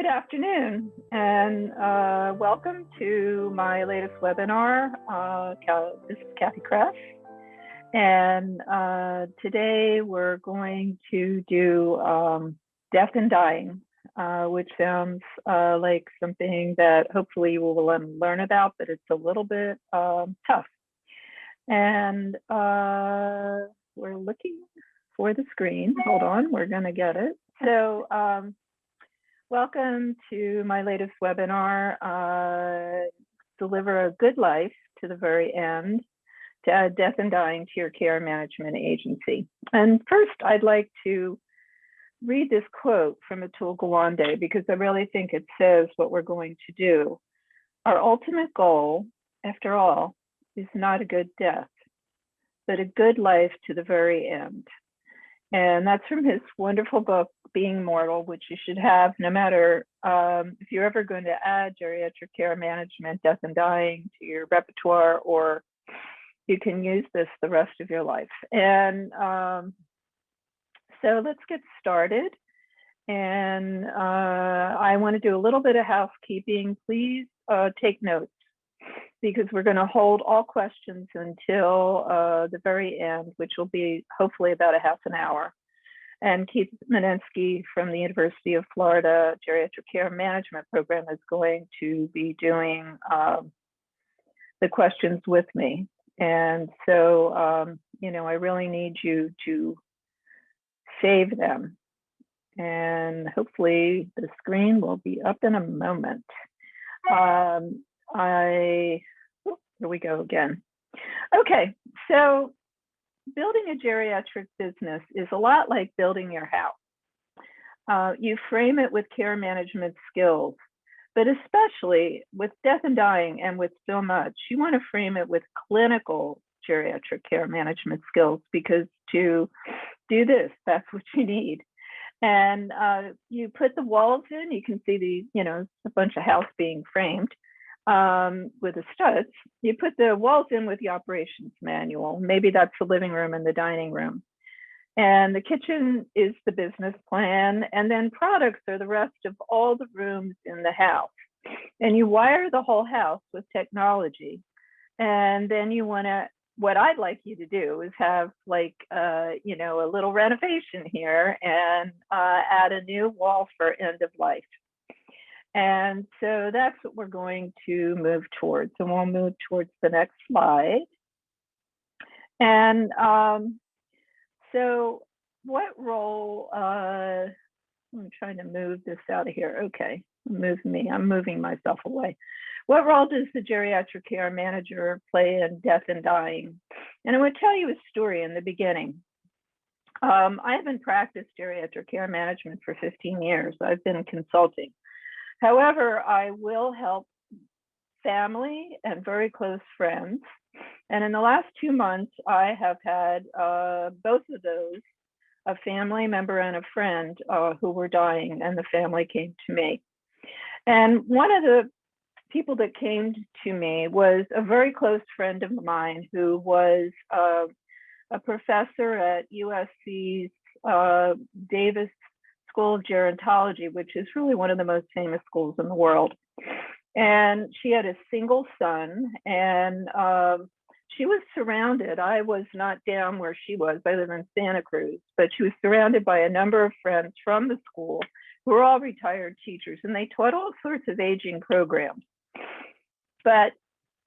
Good afternoon, and welcome to my latest webinar. This is Cathy Cress, and today we're going to do death and dying, which sounds like something that hopefully you will learn about, but it's a little bit tough. And we're looking for the screen. Hold on, we're going to get it. So welcome to my latest webinar, Deliver a Good Life to the Very End, to add death and dying to your care management agency. And first, I'd like to read this quote from Atul Gawande, because I really think it says what we're going to do. Our ultimate goal, after all, is not a good death, but a good life to the very end. And that's from his wonderful book, Being Mortal, which you should have no matter if you're ever going to add geriatric care management, death and dying to your repertoire, or you can use this the rest of your life. And so let's get started. And I want to do a little bit of housekeeping. Please take notes, because we're going to hold all questions until the very end, which will be hopefully about a half an hour. And Keith Minensky from the University of Florida Geriatric Care Management Program is going to be doing the questions with me. And so, I really need you to save them. And hopefully the screen will be up in a moment. Here we go again. Okay, so building a geriatric business is a lot like building your house. You frame it with care management skills, but especially with death and dying and with so much, you want to frame it with clinical geriatric care management skills, because to do this, that's what you need. And you put the walls in, you can see a bunch of house being framed with the studs. You put the walls in with the operations manual. Maybe that's the living room and the dining room. And the kitchen is the business plan. And then products are the rest of all the rooms in the house. And you wire the whole house with technology. And then what I'd like you to do is have a little renovation here and add a new wall for end of life. And so that's what we're going to move towards. And we'll move towards the next slide. And so what role, I'm trying to move this out of here. Okay, I'm moving myself away. What role does the geriatric care manager play in death and dying? And I'm going to tell you a story in the beginning. I haven't practiced geriatric care management for 15 years. I've been consulting. However, I will help family and very close friends. And in the last 2 months, I have had both of those, a family member and a friend who were dying, and the family came to me. And one of the people that came to me was a very close friend of mine who was a professor at USC's Davis School of Gerontology, which is really one of the most famous schools in the world. And she had a single son, and she was surrounded. I was not down where she was. I live in Santa Cruz, but she was surrounded by a number of friends from the school who were all retired teachers, and they taught all sorts of aging programs. But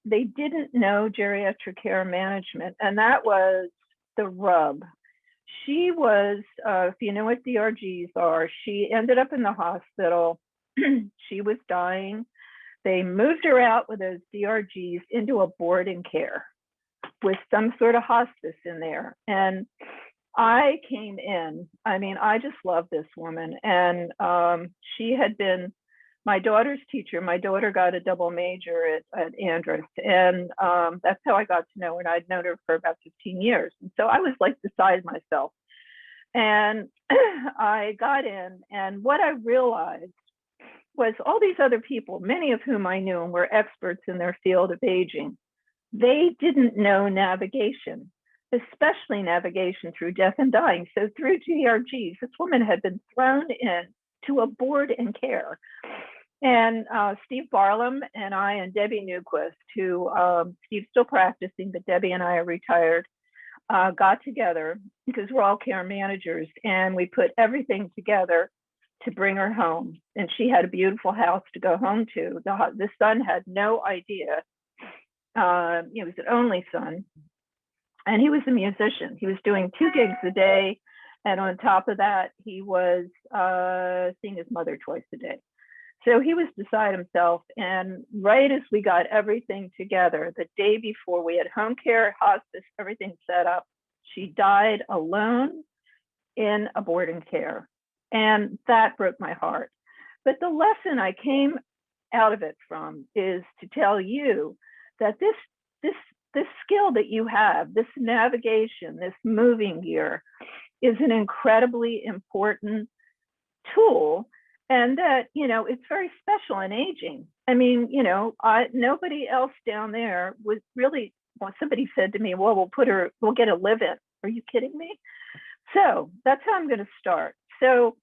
they didn't know geriatric care management, and that was the rub. She was, if you know what DRGs are, she ended up in the hospital. She was dying. They moved her out with those DRGs into a board and care with some sort of hospice in there. And I came in. I mean, I just love this woman. And she had been my daughter's teacher. My daughter got a double major at Andrus. And that's how I got to know her. And I'd known her for about 15 years. And so I was like beside myself. And I got in. And what I realized was all these other people, many of whom I knew and were experts in their field of aging, they didn't know navigation, especially navigation through death and dying. So through DRGs, this woman had been thrown in to a board and care. And Steve Barlam and I and Debbie Newquist, who Steve's still practicing, but Debbie and I are retired, got together because we're all care managers, and we put everything together to bring her home. And she had a beautiful house to go home to. The son had no idea. He was an only son, and he was a musician. He was doing 2 gigs a day, and on top of that, he was seeing his mother twice a day. So he was beside himself. And right as we got everything together, the day before, we had home care, hospice, everything set up, she died alone in a boarding care. And that broke my heart. But the lesson I came out of it from is to tell you that this skill that you have, this navigation, this moving gear, is an incredibly important tool. And that, it's very special in aging. I mean, nobody else down there was really, somebody said to me, well, we'll get a live-in. Are you kidding me? So that's how I'm going to start. So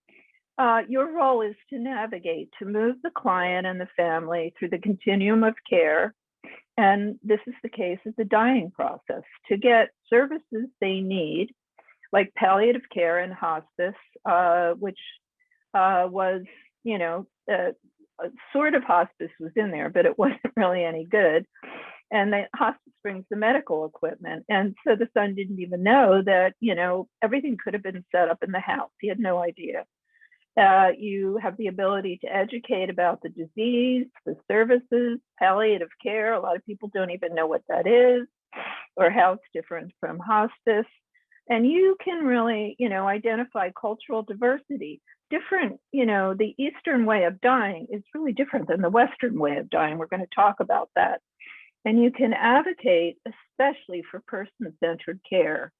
your role is to navigate, to move the client and the family through the continuum of care. And this is the case of the dying process, to get services they need, like palliative care and hospice, which was, sort of hospice was in there, but it wasn't really any good. And the hospice brings the medical equipment. And so the son didn't even know that, everything could have been set up in the house. He had no idea. You have the ability to educate about the disease, the services, palliative care. A lot of people don't even know what that is or how it's different from hospice. And you can really, identify cultural diversity. Different, the Eastern way of dying is really different than the Western way of dying. We're going to talk about that. And you can advocate, especially for person-centered care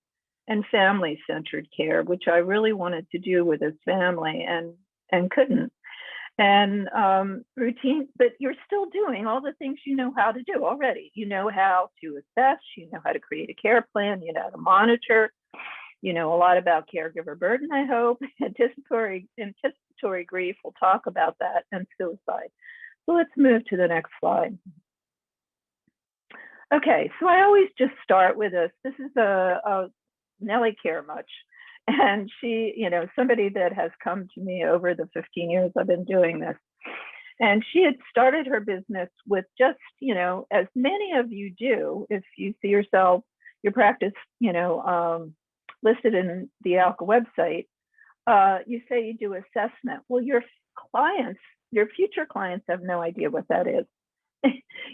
and family-centered care, which I really wanted to do with his family and couldn't. And routine, but you're still doing all the things you know how to do already. You know how to assess, you know how to create a care plan, you know how to monitor, you know a lot about caregiver burden, I hope, anticipatory grief, we'll talk about that, and suicide. So let's move to the next slide. Okay, so I always just start with this. This is a Nellie Care Much. And she, somebody that has come to me over the 15 years I've been doing this. And she had started her business with just, as many of you do, if you see yourself, your practice, listed in the ALCA website, you say you do assessment. Well, your clients, your future clients have no idea what that is.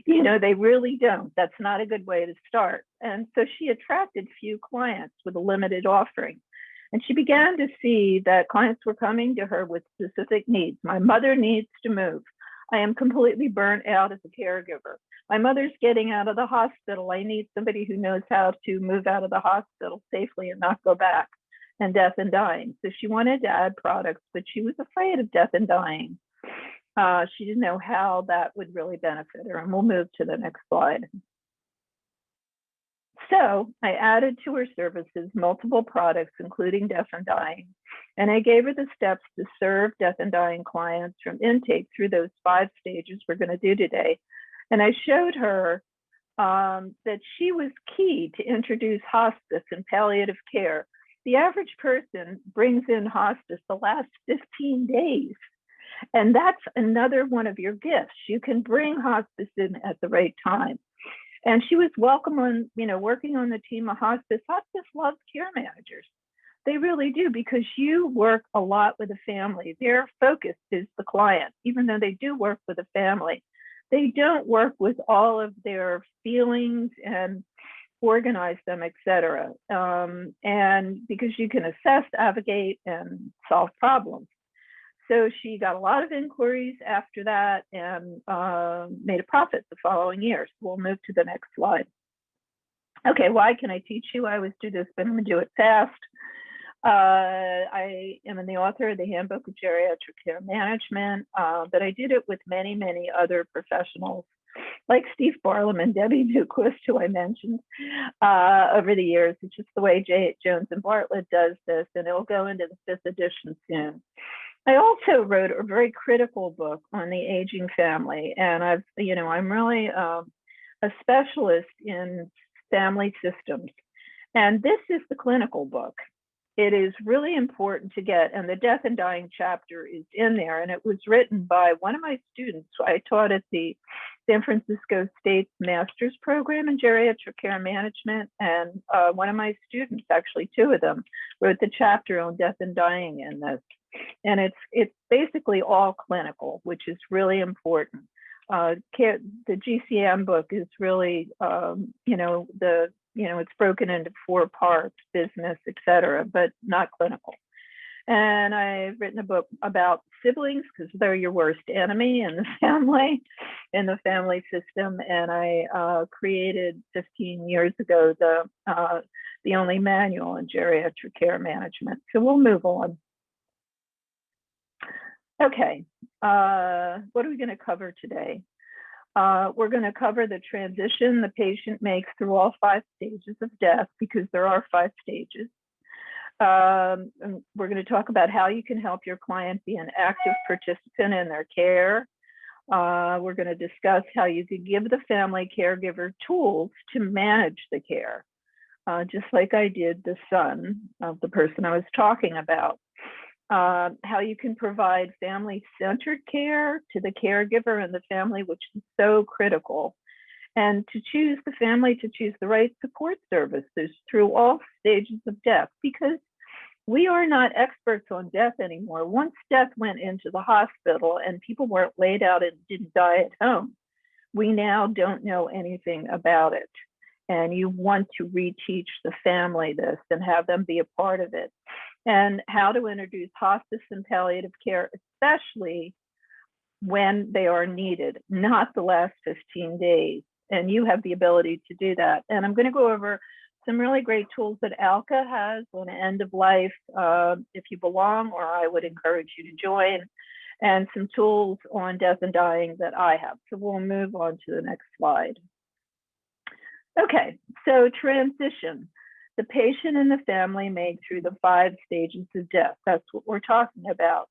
They really don't. That's not a good way to start. And so she attracted few clients with a limited offering. And she began to see that clients were coming to her with specific needs. My mother needs to move. I am completely burnt out as a caregiver. My mother's getting out of the hospital. I need somebody who knows how to move out of the hospital safely and not go back, and death and dying. So she wanted to add products, but she was afraid of death and dying. She didn't know how that would really benefit her. And we'll move to the next slide. So I added to her services multiple products, including death and dying. And I gave her the steps to serve death and dying clients from intake through those 5 stages we're going to do today. And I showed her that she was key to introduce hospice and palliative care. The average person brings in hospice the last 15 days. And that's another one of your gifts. You can bring hospice in at the right time. And she was welcome on, working on the team of hospice. Hospice loves care managers. They really do, because you work a lot with the family. Their focus is the client, even though they do work with the family. They don't work with all of their feelings and organize them, et cetera. And because you can assess, advocate, and solve problems. So she got a lot of inquiries after that and made a profit the following year. So we'll move to the next slide. Okay, why can I teach you? I always do this, but I'm going to do it fast. I am the author of the Handbook of Geriatric Care Management, but I did it with many, many other professionals like Steve Barlam and Debbie Newquist, who I mentioned over the years. It's just the way Jones and Bartlett does this, and it'll go into the 5th edition soon. I also wrote a very critical book on the aging family, and I'm really a specialist in family systems. And this is the clinical book. It is really important to get, and the death and dying chapter is in there. And it was written by one of my students. I taught at the San Francisco State Master's Program in Geriatric Care Management. And one of my students, actually two of them, wrote the chapter on death and dying in this. And it's basically all clinical, which is really important. The GCM book is really, it's broken into 4 parts: business, etc., but not clinical. And I've written a book about siblings, because they're your worst enemy in the family system. And I created 15 years ago the only manual in geriatric care management. So we'll move on. Okay, what are we going to cover today? We're going to cover the transition the patient makes through all 5 stages of death, because there are 5 stages. And we're going to talk about how you can help your client be an active participant in their care. We're going to discuss how you could give the family caregiver tools to manage the care, just like I did the son of the person I was talking about. How you can provide family-centered care to the caregiver and the family, which is so critical, and to choose the family to choose the right support services through all stages of death, because we are not experts on death anymore. Once death went into the hospital and people weren't laid out and didn't die at home, we now don't know anything about it. And you want to reteach the family this and have them be a part of it. And how to introduce hospice and palliative care, especially when they are needed, not the last 15 days. And you have the ability to do that. And I'm going to go over some really great tools that ALCA has on end of life, if you belong, or I would encourage you to join, and some tools on death and dying that I have. So we'll move on to the next slide. Okay, so transition. The patient and the family make through the 5 stages of death. That's what we're talking about.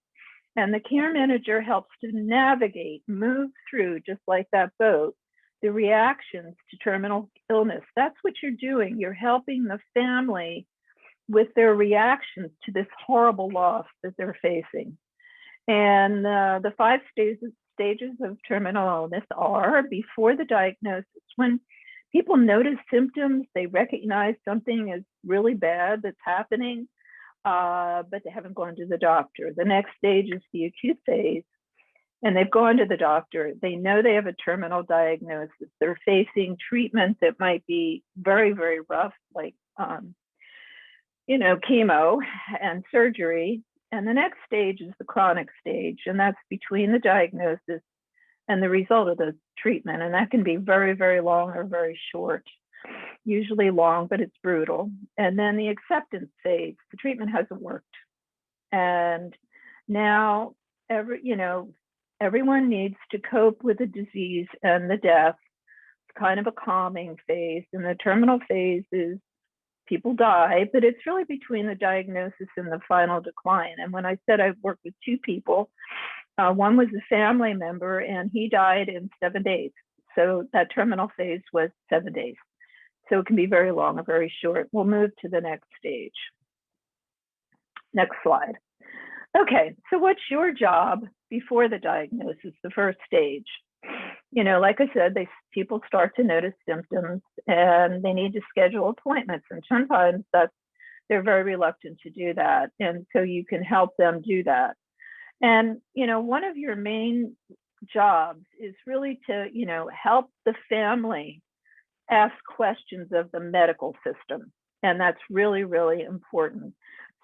And the care manager helps to navigate, move through, just like that boat, the reactions to terminal illness. That's what you're doing. You're helping the family with their reactions to this horrible loss that they're facing. And the 5 stages of terminal illness are: before the diagnosis, when people notice symptoms, they recognize something is really bad that's happening, but they haven't gone to the doctor. The next stage is the acute phase, and they've gone to the doctor. They know they have a terminal diagnosis. They're facing treatment that might be very, very rough, like chemo and surgery. And the next stage is the chronic stage, and that's between the diagnosis and the result of the treatment. And that can be very, very long or very short, usually long, but it's brutal. And then the acceptance phase, the treatment hasn't worked. And now everyone needs to cope with the disease and the death. It's kind of a calming phase. And the terminal phase is people die, but it's really between the diagnosis and the final decline. And when I said I've worked with 2 people, one was a family member, and he died in 7 days. So that terminal phase was 7 days. So it can be very long or very short. We'll move to the next stage. Next slide. Okay, so what's your job before the diagnosis, the first stage? Like I said, people start to notice symptoms, and they need to schedule appointments. And sometimes they're very reluctant to do that. And so you can help them do that. And, one of your main jobs is really to, help the family ask questions of the medical system. And that's really, really important.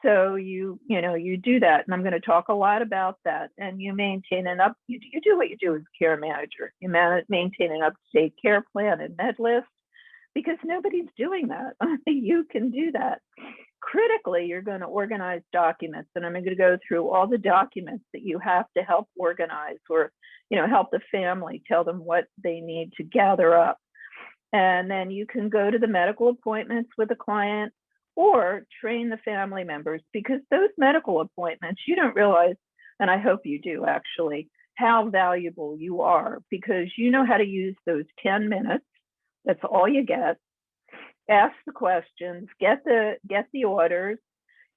So you do that. And I'm going to talk a lot about that. And you maintain you do what you do as a care manager. You maintain an up-to-date care plan and med list, because nobody's doing that. You can do that. Critically, you're going to organize documents, and I'm going to go through all the documents that you have to help organize, or help the family, tell them what they need to gather up. And then you can go to the medical appointments with a client, or train the family members, because those medical appointments, you don't realize and I hope you do actually, how valuable you are, because you know how to use those 10 minutes. That's all you get. Ask the questions, get the orders.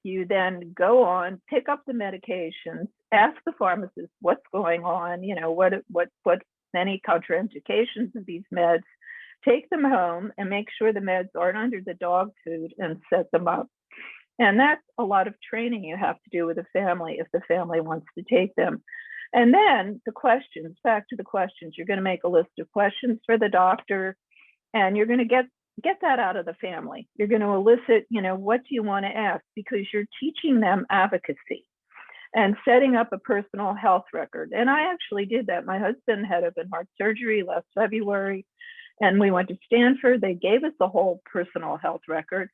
You then go on, pick up the medications, ask the pharmacist what's going on, what any contraindications of these meds, take them home and make sure the meds aren't under the dog food and set them up. And that's a lot of training you have to do with a family if the family wants to take them. And then the questions, back to the questions, you're going to make a list of questions for the doctor, and you're going to get that out of the family. You're going to elicit, what do you want to ask? Because you're teaching them advocacy and setting up a personal health record. And I actually did that. My husband had open heart surgery last February, and we went to Stanford. They gave us a whole personal health record,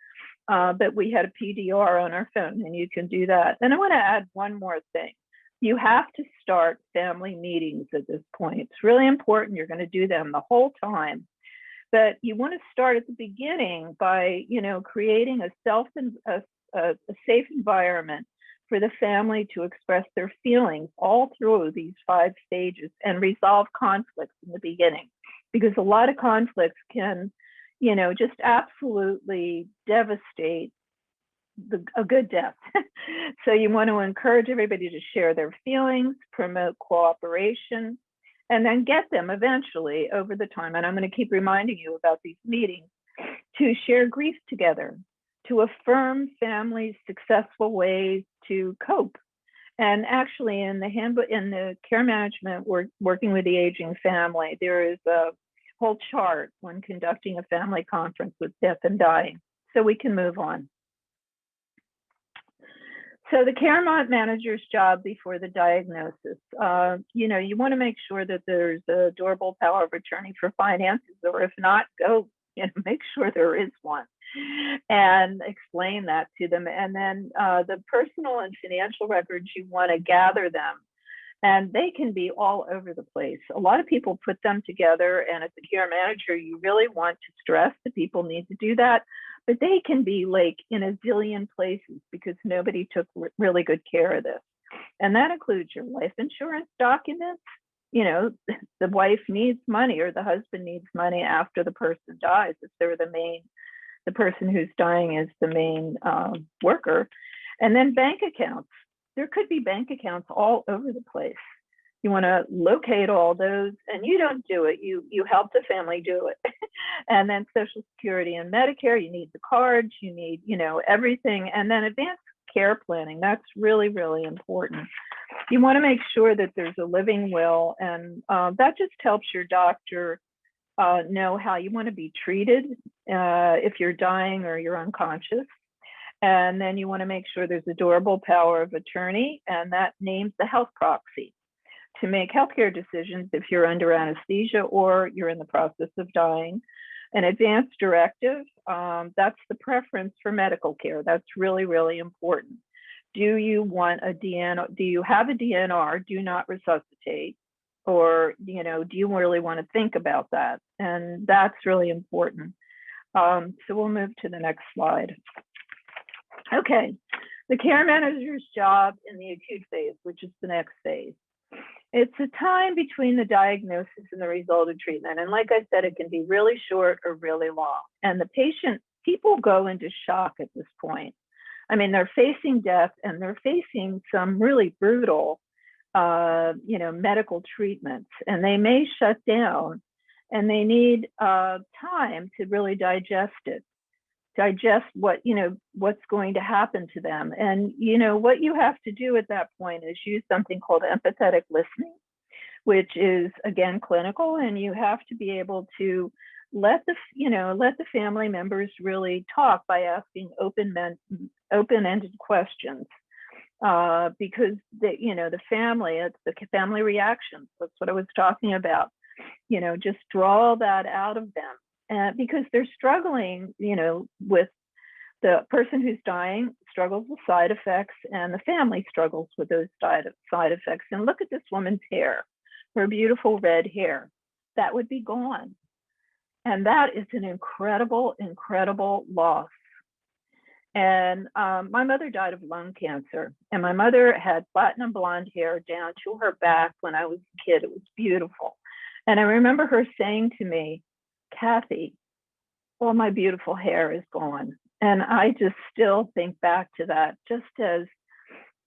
but we had a PDR on our phone, and you can do that. And I want to add one more thing. You have to start family meetings at this point. It's really important. You're going to do them the whole time. But you want to start at the beginning by, creating a safe environment for the family to express their feelings all through these 5 stages and resolve conflicts in the beginning, because a lot of conflicts can, just absolutely devastate a good death. So you want to encourage everybody to share their feelings, promote cooperation, and then get them eventually over the time. And I'm going to keep reminding you about these meetings, to share grief together, to affirm families' successful ways to cope. And actually in the handbook, in the care management, we're working with the aging family, there is a whole chart when conducting a family conference with death and dying. So we can move on. So the care manager's job before the diagnosis, you want to make sure that there's a durable power of attorney for finances, or if not, go make sure there is one, and explain that to them. And then the personal and financial records, you want to gather them, and they can be all over the place. A lot of people put them together, and as a care manager, you really want to stress that people need to do that. But they can be like in a zillion places because nobody took really good care of this. And that includes your life insurance documents. The wife needs money, or the husband needs money after the person dies, if they're the person who's dying is the main worker. And then bank accounts. There could be bank accounts all over the place. You want to locate all those, and you don't do it. You help the family do it. And then Social Security and Medicare, you need the cards, you need, everything. And then advanced care planning, that's really, really important. You want to make sure that there's a living will, and that just helps your doctor know how you want to be treated if you're dying or you're unconscious. And then you want to make sure there's a durable power of attorney, and that names the health proxy to make healthcare decisions if you're under anesthesia or you're in the process of dying. An advance directive, that's the preference for medical care. That's really, really important. Do you want a DNR? Do you have a DNR? Do not resuscitate. Or, do you really want to think about that? And that's really important. So we'll move to the next slide. Okay, the care manager's job in the acute phase, which is the next phase. It's a time between the diagnosis and the result of treatment. And like I said, it can be really short or really long. And people go into shock at this point. I mean, they're facing death, and they're facing some really brutal, medical treatments, and they may shut down, and they need time to really digest what's going to happen to them. And what you have to do at that point is use something called empathetic listening, which is again clinical, and you have to be able to let the family members really talk by asking open-ended questions, because the family, it's the family reactions. That's what I was talking about. Just draw that out of them. Because they're struggling, with the person who's dying struggles with side effects, and the family struggles with those side effects. And look at this woman's hair, her beautiful red hair. That would be gone. And that is an incredible, incredible loss. And my mother died of lung cancer, and my mother had platinum blonde hair down to her back when I was a kid. It was beautiful. And I remember her saying to me, Cathy, all my beautiful hair is gone. And I just still think back to that just as,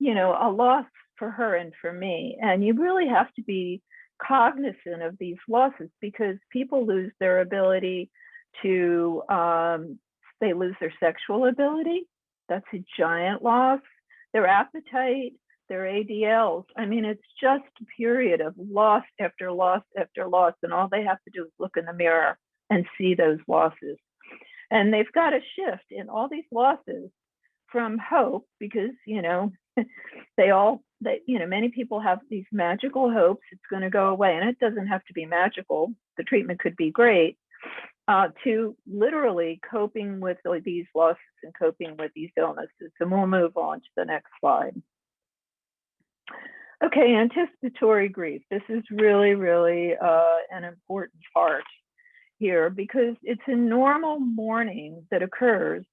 a loss for her and for me. And you really have to be cognizant of these losses because people lose their ability to, they lose their sexual ability. That's a giant loss. Their appetite, their ADLs. I mean, it's just a period of loss after loss after loss. And all they have to do is look in the mirror and see those losses. And they've got to shift in all these losses from hope because, many people have these magical hopes it's going to go away. And it doesn't have to be magical. The treatment could be great. To literally coping with these losses and coping with these illnesses. And we'll move on to the next slide. Okay, anticipatory grief. This is really, really an important part here because it's a normal mourning that occurs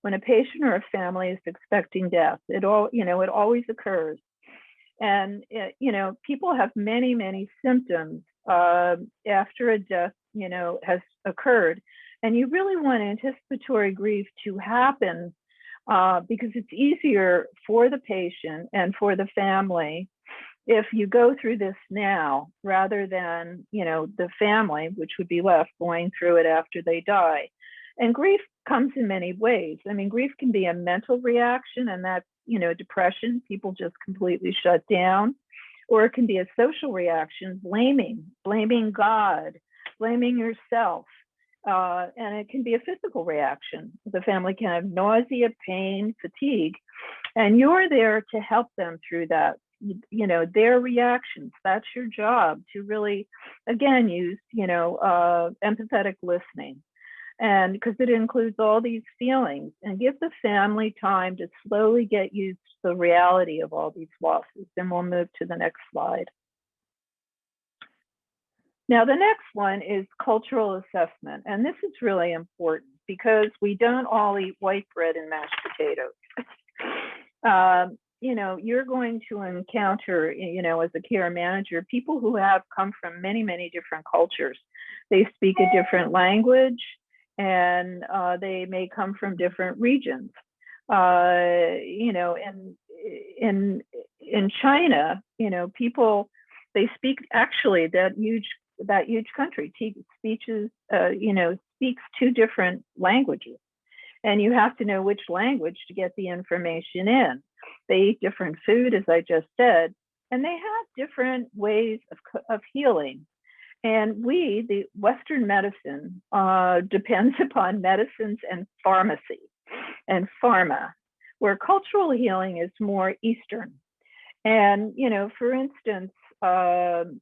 when a patient or a family is expecting death. It always occurs. And, people have many, many symptoms after a death, has occurred. And you really want anticipatory grief to happen because it's easier for the patient and for the family if you go through this now rather than, the family, which would be left going through it after they die. And grief comes in many ways. I mean, grief can be a mental reaction, and that's, depression. People just completely shut down. Or it can be a social reaction, blaming God, blaming yourself. And it can be a physical reaction. The family can have nausea, pain, fatigue, and you're there to help them through that. Their reactions. That's your job to really, again, use, empathetic listening. And because it includes all these feelings and give the family time to slowly get used to the reality of all these losses. Then we'll move to the next slide. Now, the next one is cultural assessment. And this is really important because we don't all eat white bread and mashed potatoes. You're going to encounter, as a care manager, people who have come from many, many different cultures. They speak a different language, and they may come from different regions. In China, people, they speak actually that huge country speaks two different languages, and you have to know which language to get the information in. They eat different food, as I just said, and they have different ways of healing. And the Western medicine depends upon medicines and pharmacy and pharma, where cultural healing is more Eastern. And, for instance, and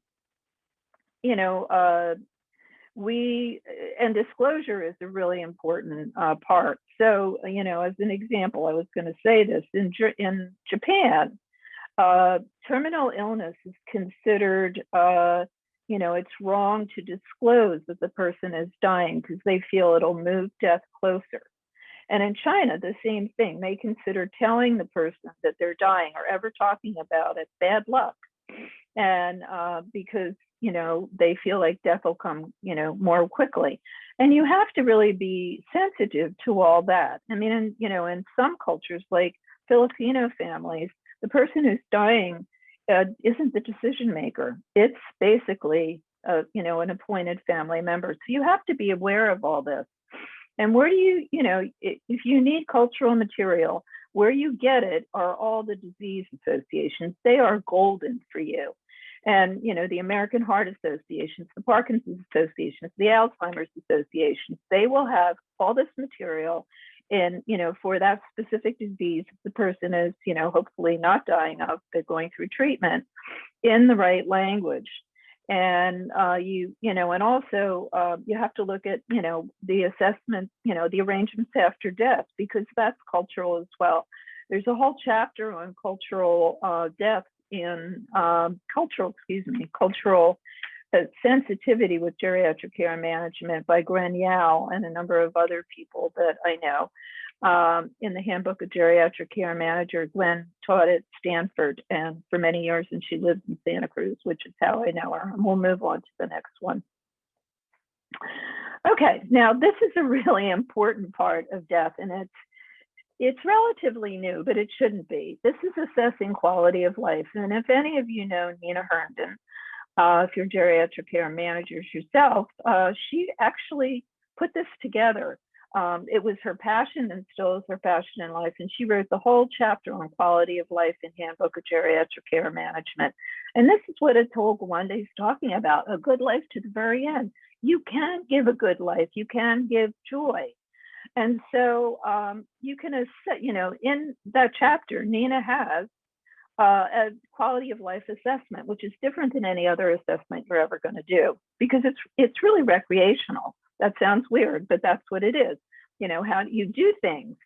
disclosure is a really important part. So, as an example, I was going to say this, in Japan, terminal illness is considered, it's wrong to disclose that the person is dying because they feel it'll move death closer. And in China, the same thing. They consider telling the person that they're dying or ever talking about it bad luck. And because, they feel like death will come, more quickly. And you have to really be sensitive to all that. I mean, in some cultures, like Filipino families, the person who's dying isn't the decision maker. It's basically, an appointed family member. So you have to be aware of all this. And where do you, if you need cultural material, where you get it are all the disease associations. They are golden for you. And, the American Heart Associations, the Parkinson's Associations, the Alzheimer's Associations, they will have all this material in, for that specific disease the person is, hopefully not dying of, but going through treatment in the right language. And and also you have to look at, the assessment, the arrangements after death, because that's cultural as well. There's a whole chapter on cultural death in cultural sensitivity with geriatric care management by Gren Yao and a number of other people that I know. in the Handbook of Geriatric Care Manager. Glenn taught at Stanford and for many years, and she lives in Santa Cruz, which is how I know her. And we'll move on to the next one. Okay, now this is a really important part of death, and it's relatively new, but it shouldn't be. This is assessing quality of life. And if any of you know Nina Herndon, if you're geriatric care managers yourself, she actually put this together. It was her passion and still is her passion in life. And she wrote the whole chapter on quality of life in Handbook of Geriatric Care Management. And this is what Atul Gawande is talking about, a good life to the very end. You can give a good life. You can give joy. And so you can, in that chapter, Nina has a quality of life assessment, which is different than any other assessment you're ever going to do, because it's really recreational. That sounds weird, but that's what it is. How you do things.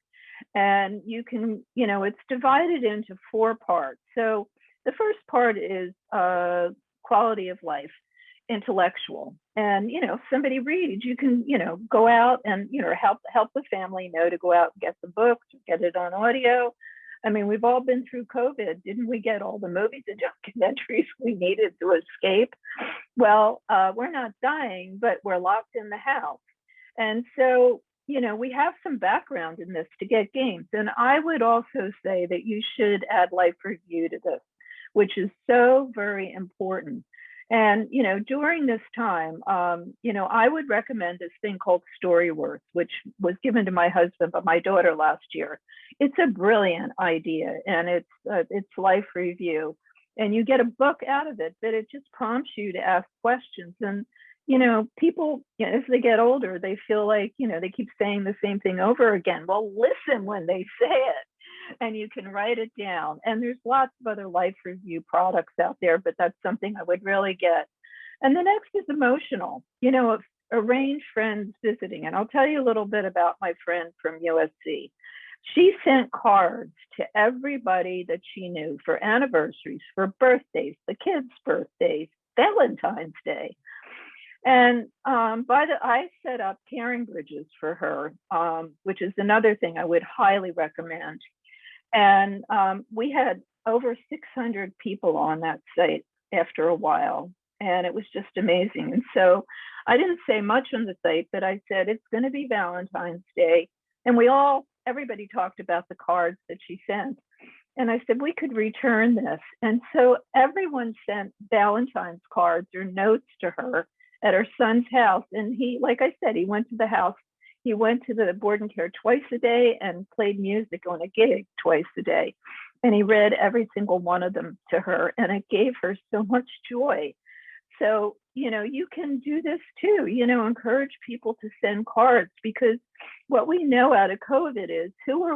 And you can, it's divided into 4 parts. So the first part is quality of life, intellectual. And, if somebody reads, you can, go out and, help the family know to go out and get the books, or get it on audio. I mean, we've all been through COVID. Didn't we get all the movies and documentaries we needed to escape? Well, we're not dying, but we're locked in the house. And so, we have some background in this to get games. And I would also say that you should add life review to this, which is so very important. And, during this time, I would recommend this thing called Storyworth, which was given to my husband by my daughter last year. It's a brilliant idea, and it's life review. And you get a book out of it, but it just prompts you to ask questions. And, people, as they get older, they feel like, they keep saying the same thing over again. Well, listen when they say it, and you can write it down. And there's lots of other life review products out there, but that's something I would really get. And the next is emotional, arrange friends visiting. And I'll tell you a little bit about my friend from USC. She sent cards to everybody that she knew for anniversaries, for birthdays, the kids' birthdays, Valentine's Day. And I set up caring bridges for her, which is another thing I would highly recommend. And we had over 600 people on that site after a while, and it was just amazing. And so I didn't say much on the site, but I said, it's going to be Valentine's Day. And everybody talked about the cards that she sent. And I said, we could return this. And so everyone sent Valentine's cards or notes to her at her son's house. And he, like I said, he went to the house. He went to the board and care twice a day and played music on a gig twice a day. And he read every single one of them to her, and it gave her so much joy. So, you can do this too, encourage people to send cards, because what we know out of COVID is, who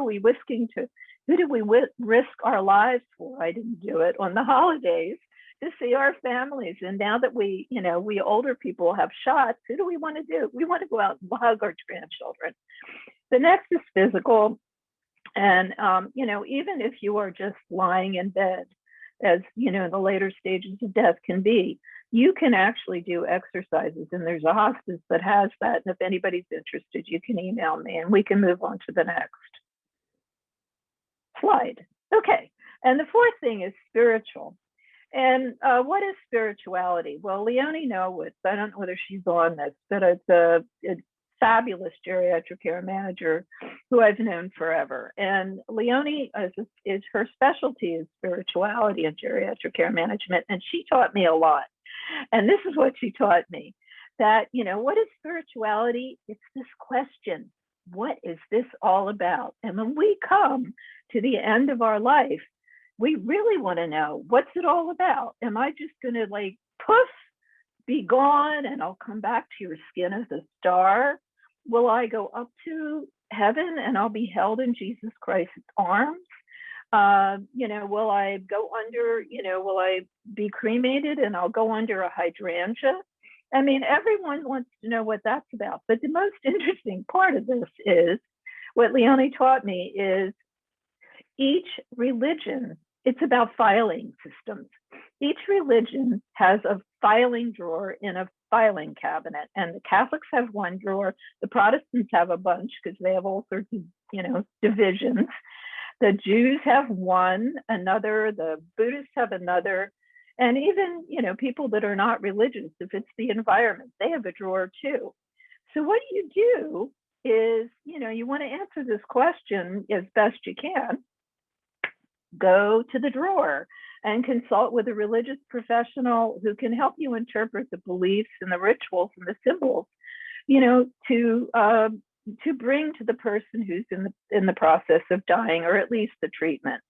do we risk our lives for? I didn't do it on the holidays to see our families. And now that we older people have shots, who do we want to do? We want to go out and hug our grandchildren. The next is physical. And, even if you are just lying in bed, as, the later stages of death can be, you can actually do exercises. And there's a hospice that has that. And if anybody's interested, you can email me and we can move on to the next slide. Okay. And the 4th thing is spiritual. And what is spirituality? Well, Leonie Nowitz, I don't know whether she's on this, but it's a fabulous geriatric care manager who I've known forever. And Leonie is her specialty is spirituality and geriatric care management. And she taught me a lot. And this is what she taught me, that, what is spirituality? It's this question, what is this all about? And when we come to the end of our life, we really want to know, what's it all about? Am I just going to poof, be gone, and I'll come back to your skin as a star? Will I go up to heaven and I'll be held in Jesus Christ's arms? Will I go under, will I be cremated and I'll go under a hydrangea? I mean, everyone wants to know what that's about. But the most interesting part of this is, what Leonie taught me is, each religion, it's about filing systems. Each religion has a filing drawer in a filing cabinet, and the Catholics have one drawer. The Protestants have a bunch because they have all sorts of, divisions. The Jews have one, another, the Buddhists have another, and even, people that are not religious, if it's the environment, they have a drawer too. So what you do is, you want to answer this question as best you can. Go to the drawer and consult with a religious professional who can help you interpret the beliefs and the rituals and the symbols, to bring to the person who's in the process of dying, or at least the treatment.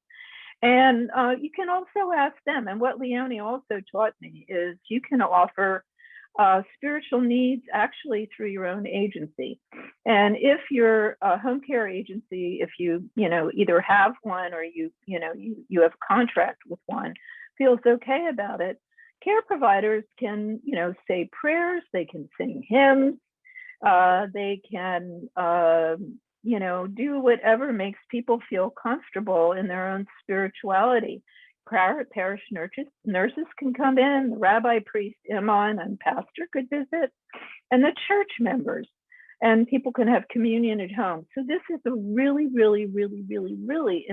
And you can also ask them. And what Leonie also taught me is you can offer spiritual needs actually through your own agency. And if your home care agency, if you either have one or you have a contract with one, feels okay about it, care providers can say prayers, they can sing hymns, they can do whatever makes people feel comfortable in their own spirituality. Parish nurses can come in, the rabbi, priest, imam, and pastor could visit, and the church members, and people can have communion at home. So this is a really, really, really, really, really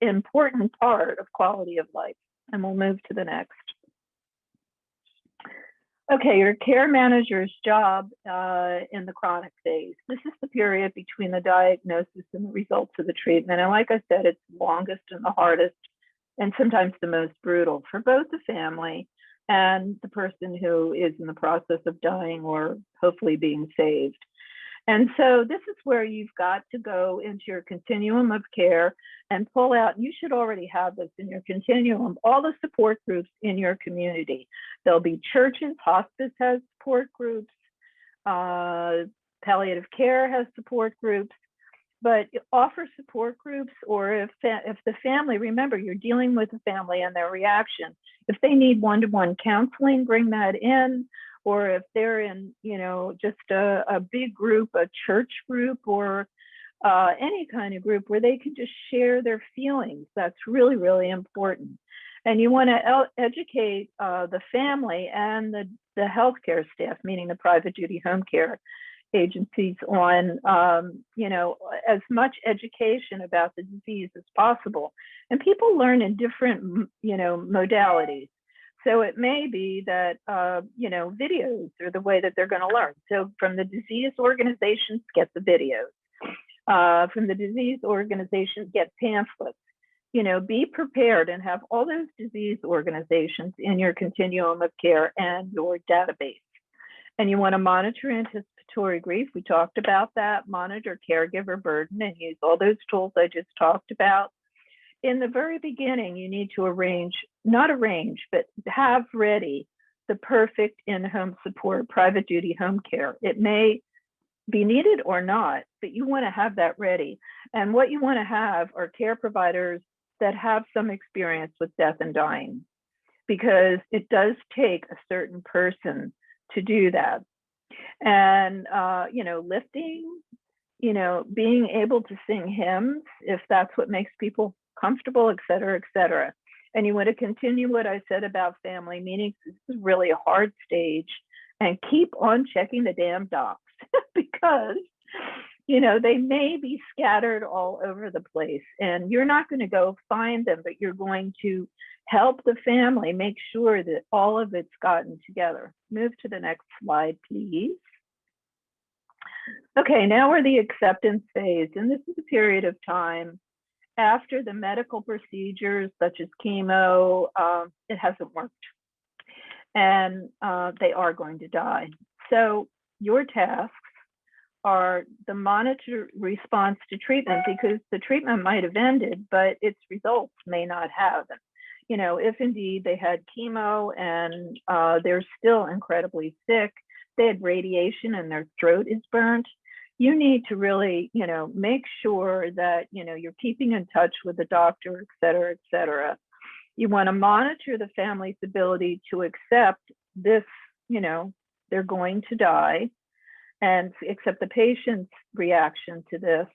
important part of quality of life. And we'll move to the next. Okay, your care manager's job in the chronic phase. This is the period between the diagnosis and the results of the treatment. And like I said, it's the longest and the hardest, and sometimes the most brutal for both the family and the person who is in the process of dying or hopefully being saved. And so this is where you've got to go into your continuum of care and pull out, you should already have this in your continuum, all the support groups in your community. There'll be churches, hospice has support groups, palliative care has support groups, but offer support groups, or if the family, remember, you're dealing with the family and their reaction. If they need one-to-one counseling, bring that in. Or if they're in, just a big group, a church group, or any kind of group where they can just share their feelings, that's really, really important. And you want to educate the family and the healthcare staff, meaning the private duty home care agencies, on as much education about the disease as possible. And people learn in different modalities. So it may be that videos are the way that they're going to learn. So from the disease organizations, get the videos. From the disease organizations, get pamphlets. Be prepared and have all those disease organizations in your continuum of care and your database. And you want to monitor anticipatory grief. We talked about that. Monitor caregiver burden and use all those tools I just talked about. In the very beginning, you need to but have ready the perfect in-home support, private duty home care. It may be needed or not, but you want to have that ready. And what you want to have are care providers that have some experience with death and dying, because it does take a certain person to do that. And, lifting, being able to sing hymns, if that's what makes people comfortable, et cetera, et cetera. And you want to continue what I said about family meetings. This is really a hard stage, and keep on checking the damn docs because, they may be scattered all over the place, and you're not going to go find them, but you're going to help the family make sure that all of it's gotten together. Move to the next slide, please. Okay, now we're the acceptance phase, and this is a period of time after the medical procedures such as chemo, it hasn't worked, and they are going to die. So your tasks are the monitor response to treatment, because the treatment might have ended, but its results may not have. If indeed they had chemo and they're still incredibly sick, they had radiation and their throat is burnt, you need to really, make sure that, you're keeping in touch with the doctor, et cetera, et cetera. You want to monitor the family's ability to accept this, they're going to die, and accept the patient's reaction to this.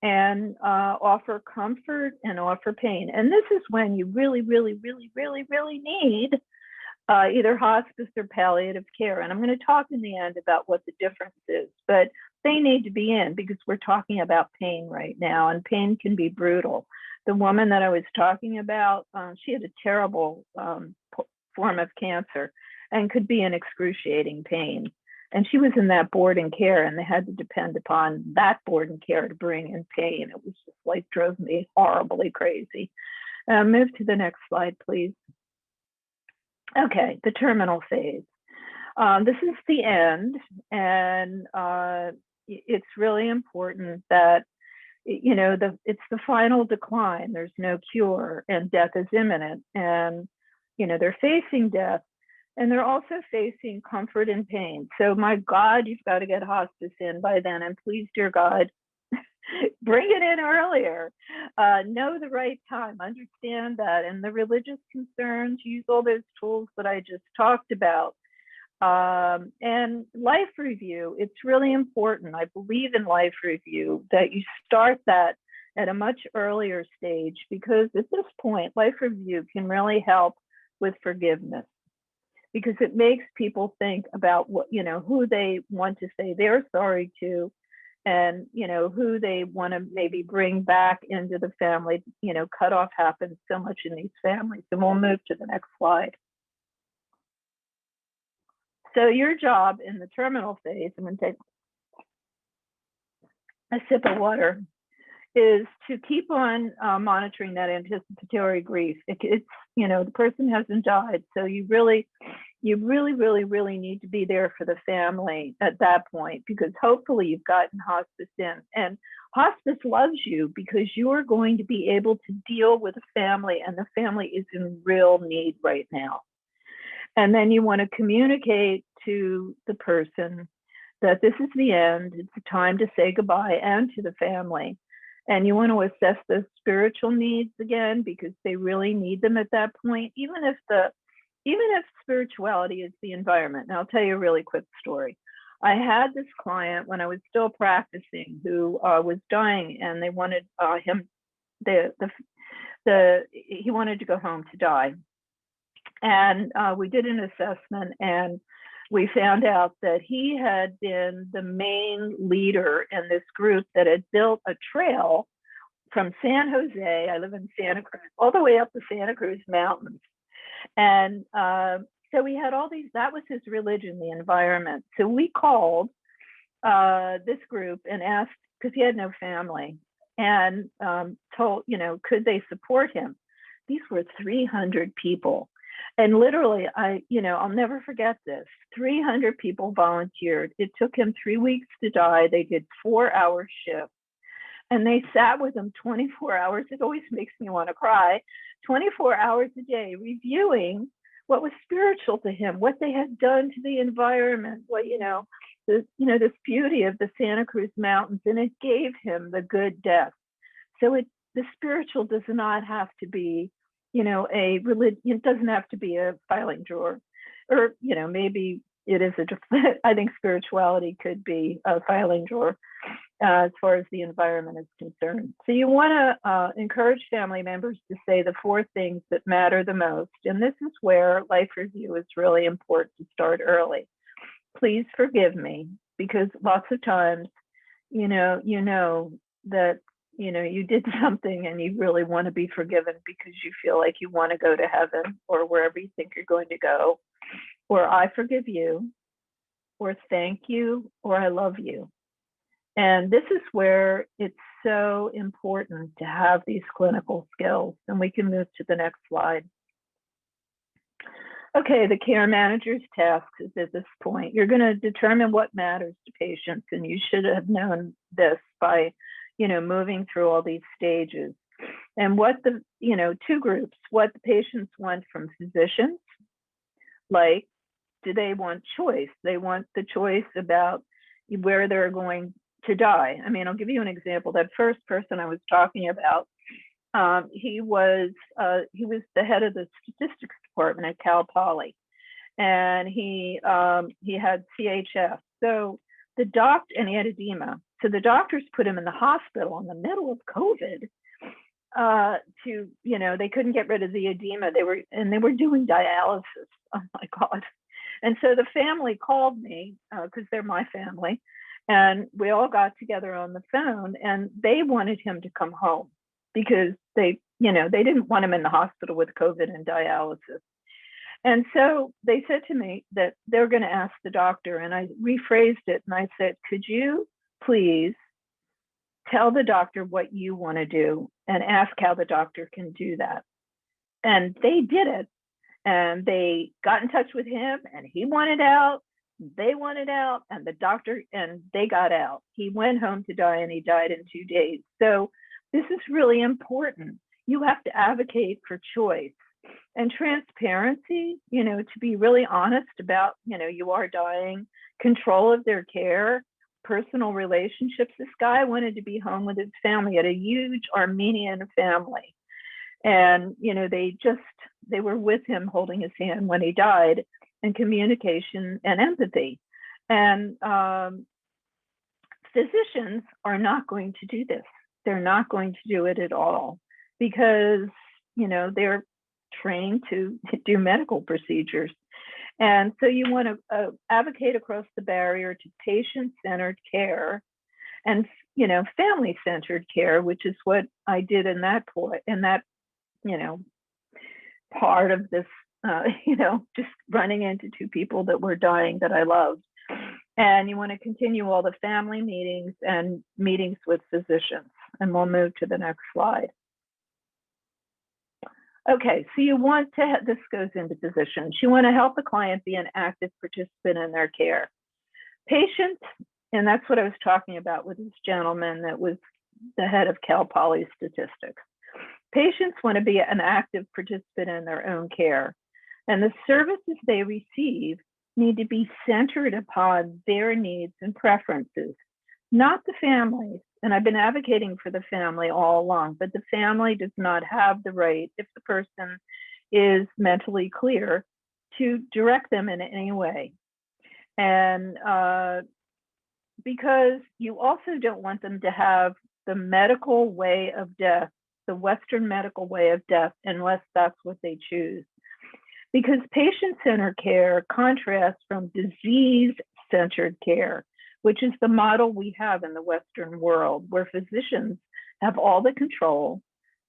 and offer comfort and offer pain. And this is when you really, really, really, really, really need either hospice or palliative care. And I'm going to talk in the end about what the difference is, but they need to be in because we're talking about pain right now, and pain can be brutal. The woman that I was talking about, she had a terrible form of cancer and could be in excruciating pain. And she was in that boarding care, and they had to depend upon that boarding care to bring in pain. It was just like drove me horribly crazy. Move to the next slide, please. Okay, the terminal phase. This is the end, and it's really important that, you know, it's the final decline. There's no cure, and death is imminent. And, you know, they're facing death, and they're also facing comfort and pain. So, my God, you've got to get hospice in by then. And please, dear God, bring it in earlier. Know the right time, understand that. And the religious concerns, use all those tools that I just talked about. And life review, it's really important. I believe in life review, that you start that at a much earlier stage, because at this point, life review can really help with forgiveness, because it makes people think about what, you know, who they want to say they're sorry to, and, you know, who they want to maybe bring back into the family. You know, cutoff happens so much in these families. And we'll move to the next slide. So your job in the terminal phase, I'm going to take a sip of water, is to keep on monitoring that anticipatory grief. It's, you know, the person hasn't died, so you really, really need to be there for the family at that point, because hopefully you've gotten hospice in. And hospice loves you because you're going to be able to deal with the family, and the family is in real need right now. And then you want to communicate to the person that this is the end, it's a time to say goodbye, and to the family. And you want to assess those spiritual needs again, because they really need them at that point, even if spirituality is the environment. And I'll tell you a really quick story. I had this client when I was still practicing who was dying, and they wanted he wanted to go home to die. And we did an assessment, and we found out that he had been the main leader in this group that had built a trail from San Jose, I live in Santa Cruz, all the way up the Santa Cruz Mountains. And so we had all these, that was his religion, the environment. So we called this group and asked, because he had no family, and told, you know, could they support him? These were 300 people. And literally, I'll never forget this. 300 people volunteered. It took him 3 weeks to die. They did 4-hour shifts, and they sat with him 24 hours. It always makes me want to cry. 24 hours a day, reviewing what was spiritual to him, what they had done to the environment, what, this beauty of the Santa Cruz Mountains, and it gave him the good death. So the spiritual does not have to be, a religion. It doesn't have to be a filing drawer, or, maybe it is I think spirituality could be a filing drawer as far as the environment is concerned. So you want to encourage family members to say the 4 things that matter the most. And this is where life review is really important to start early. Please forgive me, because lots of times, that you did something and you really want to be forgiven because you feel like you want to go to heaven or wherever you think you're going to go, or I forgive you, or thank you, or I love you. And this is where it's so important to have these clinical skills. And we can move to the next slide. Okay, the care manager's task is at this point. You're going to determine what matters to patients, and you should have known this by moving through all these stages. And what the, 2 groups, what the patients want from physicians, like, do they want choice? They want the choice about where they're going to die. I mean, I'll give you an example. That first person I was talking about, he was the head of the statistics department at Cal Poly, and he had CHF. So the doctor, and he had edema. So the doctors put him in the hospital in the middle of COVID they couldn't get rid of the edema. They were doing dialysis. Oh my God. And so the family called me because they're my family, and we all got together on the phone, and they wanted him to come home because they didn't want him in the hospital with COVID and dialysis. And so they said to me that they're going to ask the doctor, and I rephrased it and I said, could you please tell the doctor what you want to do and ask how the doctor can do that? And they did it. And they got in touch with him, and he wanted out, they wanted out, and the doctor, and they got out. He went home to die, and he died in 2 days. So this is really important. You have to advocate for choice and transparency, to be really honest about, you are dying, control of their care, personal relationships. This guy wanted to be home with his family. He had a huge Armenian family. And, they were with him holding his hand when he died, and communication and empathy. And physicians are not going to do this. They're not going to do it at all because, they're trained to do medical procedures. And so you want to advocate across the barrier to patient-centered care and, family-centered care, which is what I did in that part of this, just running into two people that were dying that I loved. And you want to continue all the family meetings and meetings with physicians. And we'll move to the next slide. Okay, so you want to, this goes into physicians. You want to help the client be an active participant in their care. Patients, and that's what I was talking about with this gentleman that was the head of Cal Poly Statistics. Patients want to be an active participant in their own care, and the services they receive need to be centered upon their needs and preferences, not the families. And I've been advocating for the family all along, but the family does not have the right, if the person is mentally clear, to direct them in any way. And because you also don't want them to have the medical way of death, the Western medical way of death, unless that's what they choose. Because patient-centered care contrasts from disease-centered care, which is the model we have in the Western world, where physicians have all the control.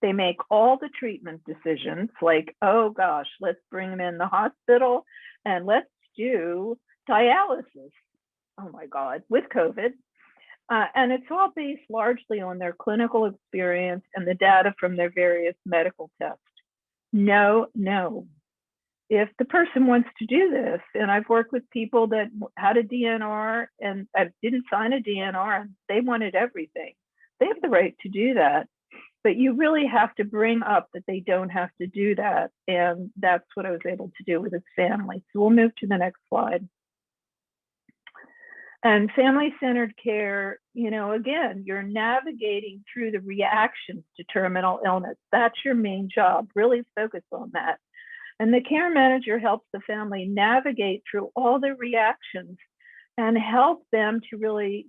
They make all the treatment decisions, like, oh gosh, let's bring them in the hospital and let's do dialysis. Oh my God, with COVID. And it's all based largely on their clinical experience and the data from their various medical tests. No. If the person wants to do this, and I've worked with people that had a DNR and didn't sign a DNR, and they wanted everything. They have the right to do that, but you really have to bring up that they don't have to do that. And that's what I was able to do with his family. So we'll move to the next slide. And family-centered care, again, you're navigating through the reactions to terminal illness. That's your main job. Really focus on that. And the care manager helps the family navigate through all the reactions and help them to really,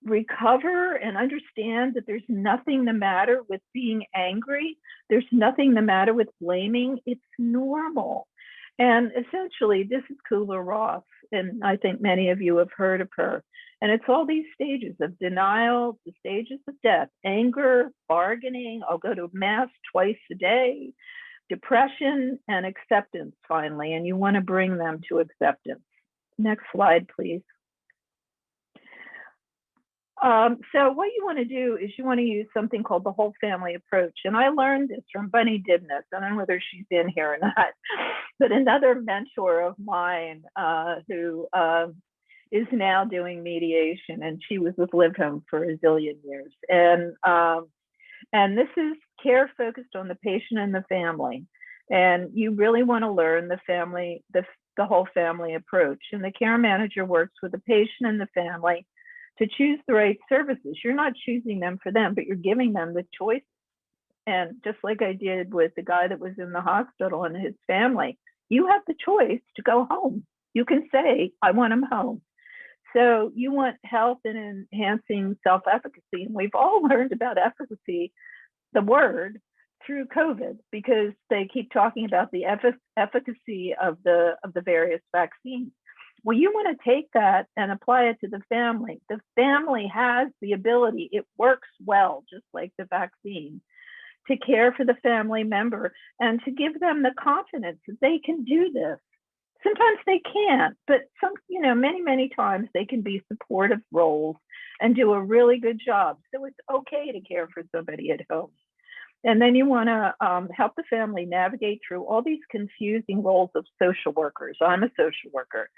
recover and understand that there's nothing the matter with being angry. There's nothing the matter with blaming. It's normal. And essentially, this is Kubler-Ross, and I think many of you have heard of her. And it's all these stages of denial, the stages of death, anger, bargaining, I'll go to mass twice a day, depression, and acceptance finally. And you want to bring them to acceptance. Next slide, please. So what you want to do is you want to use something called the whole family approach. And I learned this from Bunny Dibness. I don't know whether she's in here or not, but another mentor of mine who is now doing mediation, and she was with Live Home for a zillion years. And this is care focused on the patient and the family. And you really want to learn the family, the whole family approach. And the care manager works with the patient and the family to choose the right services. You're not choosing them for them, but you're giving them the choice. And just like I did with the guy that was in the hospital and his family, you have the choice to go home. You can say, I want him home. So you want health and enhancing self-efficacy. And we've all learned about efficacy, the word, through COVID, because they keep talking about the efficacy of the various vaccines. Well, you want to take that and apply it to the family. The family has the ability, it works well, just like the vaccine, to care for the family member and to give them the confidence that they can do this. Sometimes they can't, but many times they can be supportive roles and do a really good job. So it's okay to care for somebody at home. And then you want to help the family navigate through all these confusing roles of social workers. I'm a social worker.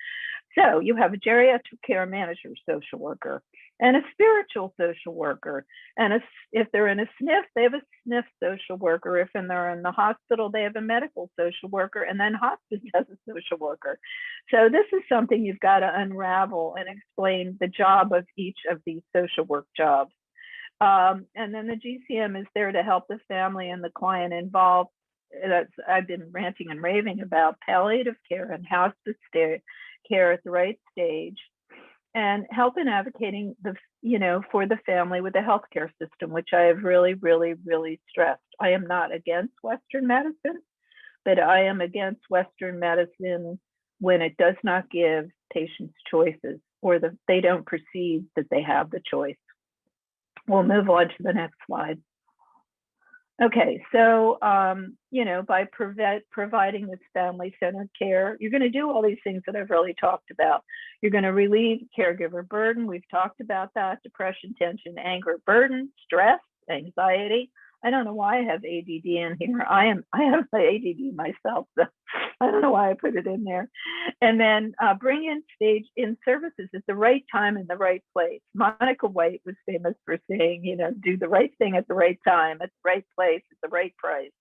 So you have a geriatric care manager social worker and a spiritual social worker. And if they're in a SNF, they have a SNF social worker. If they're in the hospital, they have a medical social worker. And then hospice has a social worker. So this is something you've got to unravel and explain the job of each of these social work jobs. And then the GCM is there to help the family and the client involved. I've been ranting and raving about palliative care and hospice care at the right stage, and help in advocating for the family with the healthcare system, which I have really, really, really stressed. I am not against Western medicine, but I am against Western medicine when it does not give patients choices, or they don't perceive that they have the choice. We'll move on to the next slide. Okay, so, by providing this family-centered care, you're going to do all these things that I've really talked about. You're going to relieve caregiver burden. We've talked about that: depression, tension, anger, burden, stress, anxiety. I don't know why I have ADD in here. I have ADD myself, so I don't know why I put it in there. And then bring in services at the right time in the right place. Monica White was famous for saying, do the right thing at the right time, at the right place, at the right price.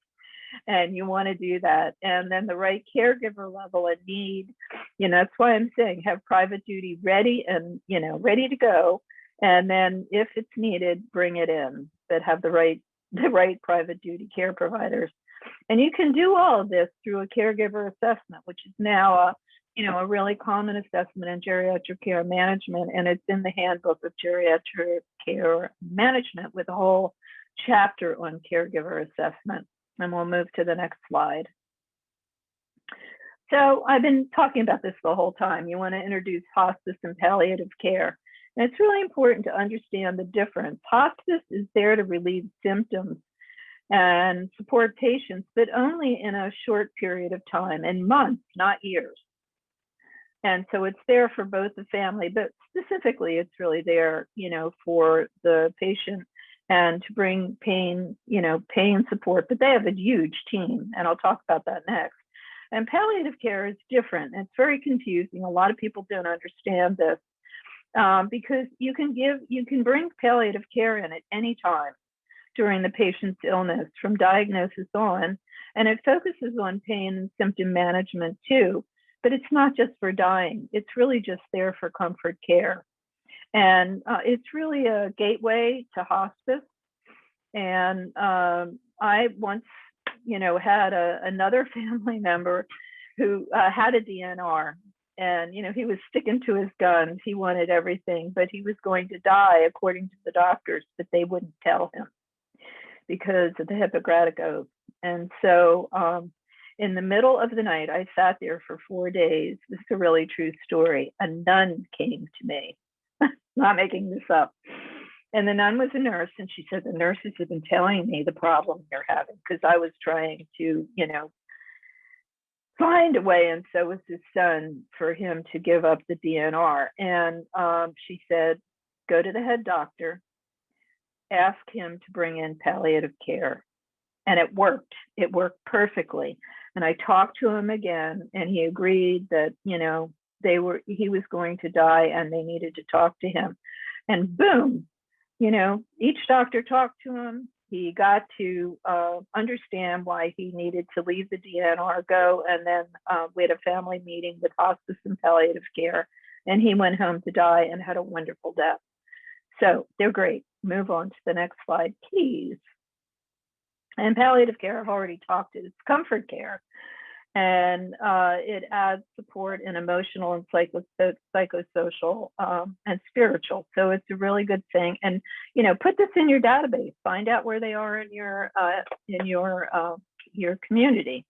And you want to do that. And then the right caregiver level and need, that's why I'm saying have private duty ready and, ready to go. And then if it's needed, bring it in, but have the right private duty care providers. And you can do all of this through a caregiver assessment, which is now a really common assessment in geriatric care management, and it's in the handbook of geriatric care management with a whole chapter on caregiver assessment. And we'll move to the next slide. So I've been talking about this the whole time. You want to introduce hospice and palliative care. And it's really important to understand the difference. Hospice is there to relieve symptoms and support patients, but only in a short period of time, in months, not years. And so it's there for both the family, but specifically it's really there, for the patient and to bring pain support. But they have a huge team, and I'll talk about that next. And palliative care is different. It's very confusing. A lot of people don't understand this. Because you can bring palliative care in at any time during the patient's illness from diagnosis on, and it focuses on pain and symptom management too, but it's not just for dying. It's really just there for comfort care. And it's really a gateway to hospice. And I once, had another family member who had a DNR. And, he was sticking to his guns. He wanted everything, but he was going to die, according to the doctors, but they wouldn't tell him because of the Hippocratic Oath. And so in the middle of the night, I sat there for 4 days. This is a really true story. A nun came to me, not making this up. And the nun was a nurse, and she said, the nurses have been telling me the problem you're having, because I was trying to, find a way, and so was his son, for him to give up the DNR. And she said, go to the head doctor, ask him to bring in palliative care. And it worked. It worked perfectly. And I talked to him again, and he agreed that, he was going to die and they needed to talk to him. And boom, each doctor talked to him. He got to understand why he needed to leave the DNR, go, and then we had a family meeting with hospice and palliative care, and he went home to die and had a wonderful death. So they're great. Move on to the next slide, please. And palliative care, I've already talked to. It's comfort care. and it adds support in emotional and psychosocial and spiritual. So it's a really good thing. And put this in your database. Find out where they are in your community,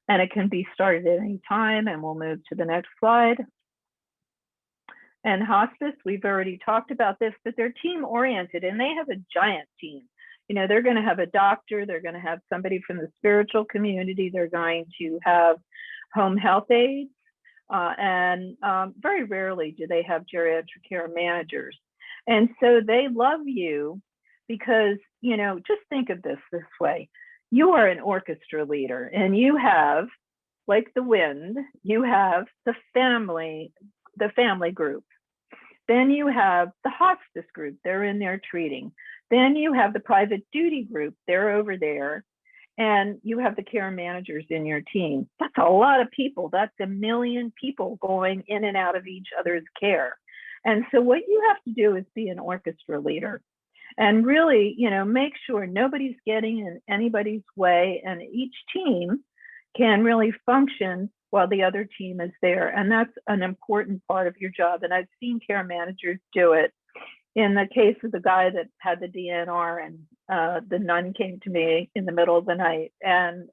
and it can be started at any time. And we'll move to the next slide. And hospice, we've already talked about this, but they're team oriented, and they have a giant team. They're going to have a doctor, they're going to have somebody from the spiritual community, they're going to have home health aides, and very rarely do they have geriatric care managers. And so they love you because, just think of this way. You are an orchestra leader, and you have, like the wind, you have the family group. Then you have the hospice group, they're in there treating. Then you have the private duty group, they're over there. And you have the care managers in your team. That's a lot of people. That's 1 million people going in and out of each other's care. And so what you have to do is be an orchestra leader and really, make sure nobody's getting in anybody's way, and each team can really function while the other team is there. And that's an important part of your job. And I've seen care managers do it. In the case of the guy that had the DNR, and the nun came to me in the middle of the night. And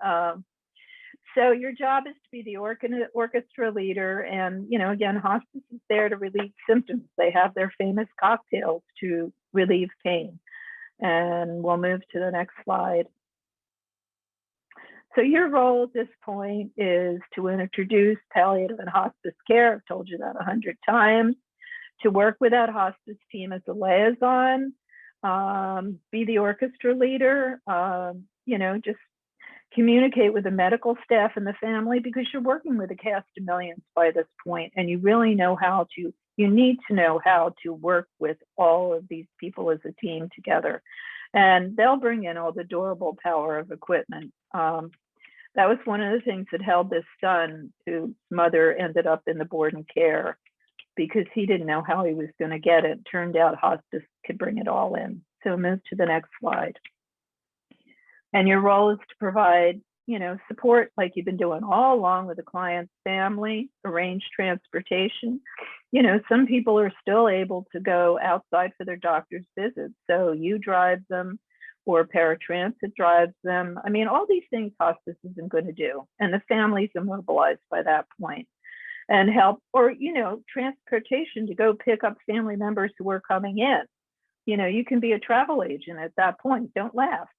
so your job is to be the orchestra leader. And, again, hospice is there to relieve symptoms. They have their famous cocktails to relieve pain. And we'll move to the next slide. So your role at this point is to introduce palliative and hospice care. I've told you that 100 times. To work with that hospice team as a liaison, be the orchestra leader, just communicate with the medical staff and the family, because you're working with a cast of millions by this point, and you really you need to know how to work with all of these people as a team together. And they'll bring in all the durable power of equipment. That was one of the things that held this son, whose mother ended up in the board and care, because he didn't know how he was going to get it. Turned out hospice could bring it all in. So move to the next slide. And your role is to provide, support like you've been doing all along with the client's family, arrange transportation. Some people are still able to go outside for their doctor's visits. So you drive them, or paratransit drives them. I mean, all these things hospice isn't going to do. And the families are mobilized by that point. And help, or, transportation to go pick up family members who are coming in. You can be a travel agent at that point. Don't laugh.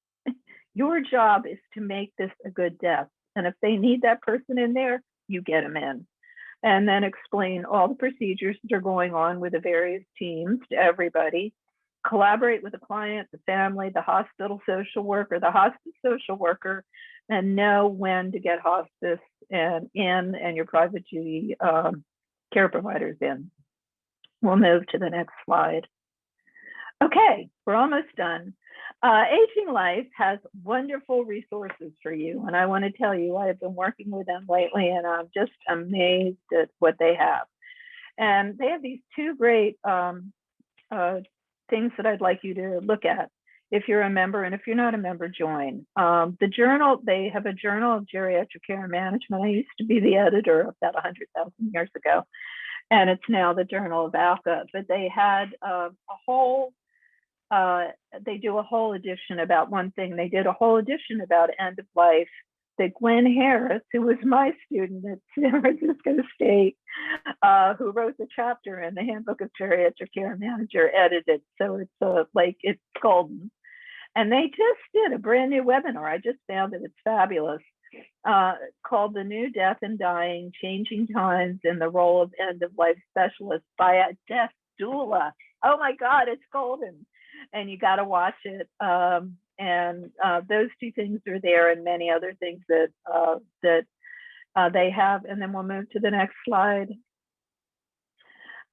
Your job is to make this a good death. And if they need that person in there, you get them in. And then explain all the procedures that are going on with the various teams to everybody. Collaborate with the client, the family, the hospital social worker, the hospice social worker, and know when to get hospice and your private duty care providers in. We'll move to the next slide. Okay, we're almost done. Aging Life has wonderful resources for you, and I want to tell you, I have been working with them lately, and I'm just amazed at what they have. And they have these two great things that I'd like you to look at if you're a member, and if you're not a member, join. The journal, they have a Journal of Geriatric Care Management. I used to be the editor of that 100,000 years ago, and it's now the Journal of ALCA. But they had they do a whole edition about one thing. They did a whole edition about end of life that Gwen Harris, who was my student at San Francisco State, who wrote the chapter in the Handbook of Geriatric Care Manager, edited. So it's golden. And they just did a brand new webinar. I just found it. It's fabulous. Called The New Death and Dying, Changing Times and the Role of End of Life Specialists by a death doula. Oh my God, it's golden. And you got to watch it. And those two things are there, and many other things that they have. And then we'll move to the next slide.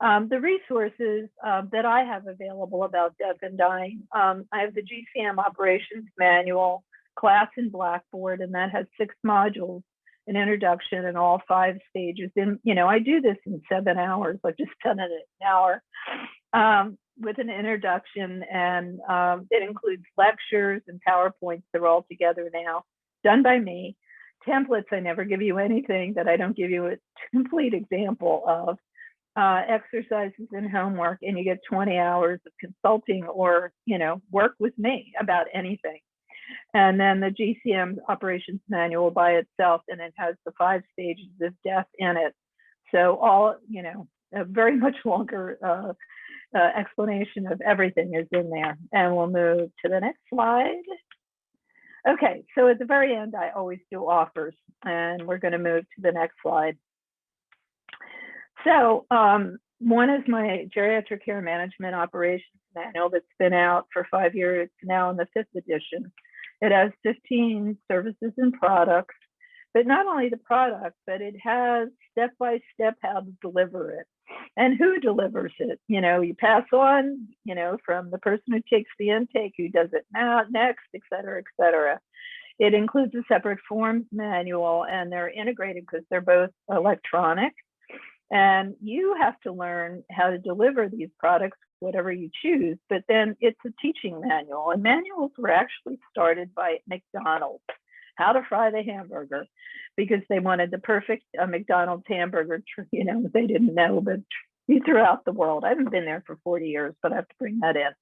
The resources that I have available about death and dying. I have the GCM Operations Manual class in Blackboard, and that has 6 modules, an introduction, and all 5 stages. And I do this in 7 hours. I've just done it in an hour. With an introduction, and it includes lectures and PowerPoints. They're all together now, done by me, templates, I never give you anything that I don't give you a complete example of. Exercises and homework, and you get 20 hours of consulting or, work with me about anything. And then the GCM operations manual by itself, and it has the 5 stages of death in it. So all, a very much longer explanation of everything is in there. And we'll move to the next slide. Okay, so at the very end, I always do offers, and we're going to move to the next slide. So one is my geriatric care management operations manual that's been out for 5 years. It's now in the 5th edition. It has 15 services and products, but not only the product, but it has step-by-step how to deliver it and who delivers it. You pass on, from the person who takes the intake, who does it now, next, et cetera, et cetera. It includes a separate forms manual, and they're integrated because they're both electronic. And you have to learn how to deliver these products, whatever you choose, but then it's a teaching manual. And manuals were actually started by McDonald's, how to fry the hamburger, because they wanted the perfect McDonald's hamburger, they didn't know, but throughout the world. I haven't been there for 40 years, but I have to bring that in,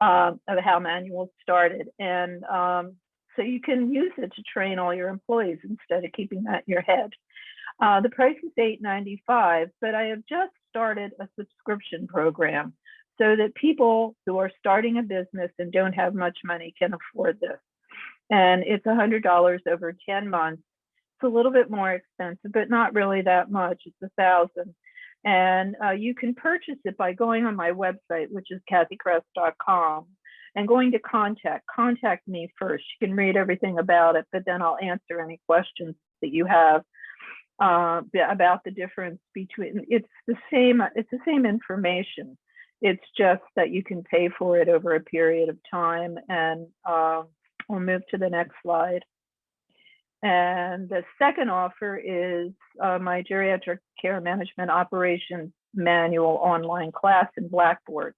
of how manuals started. And so you can use it to train all your employees instead of keeping that in your head. The price is $8.95, but I have just started a subscription program so that people who are starting a business and don't have much money can afford this. And it's $100 over 10 months. It's a little bit more expensive, but not really that much. It's $1,000. And you can purchase it by going on my website, which is cathycress.com, and going to contact me first. You can read everything about it, but then I'll answer any questions that you have about the difference between. It's the same information. It's just that you can pay for it over a period of time. And we'll move to the next slide. And the second offer is my geriatric care management operations manual online class in Blackboard.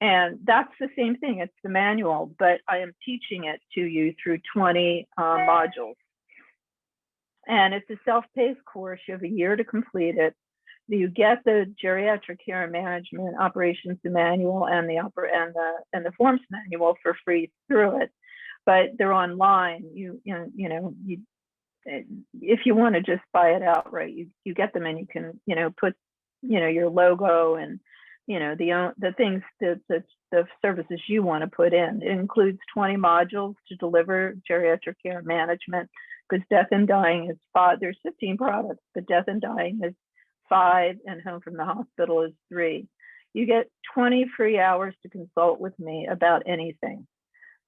And that's the same thing. It's the manual, but I am teaching it to you through 20 modules. And it's a self-paced course. You have a year to complete it. You get the geriatric care management operations manual and the forms manual for free through it, but they're online. If you want to just buy it outright, you get them, and you can put your logo and the things that the services you want to put in. It includes 20 modules to deliver geriatric care management, because death and dying is 5. There's 15 products, but death and dying is 5, and home from the hospital is 3. You get 20 free hours to consult with me about anything.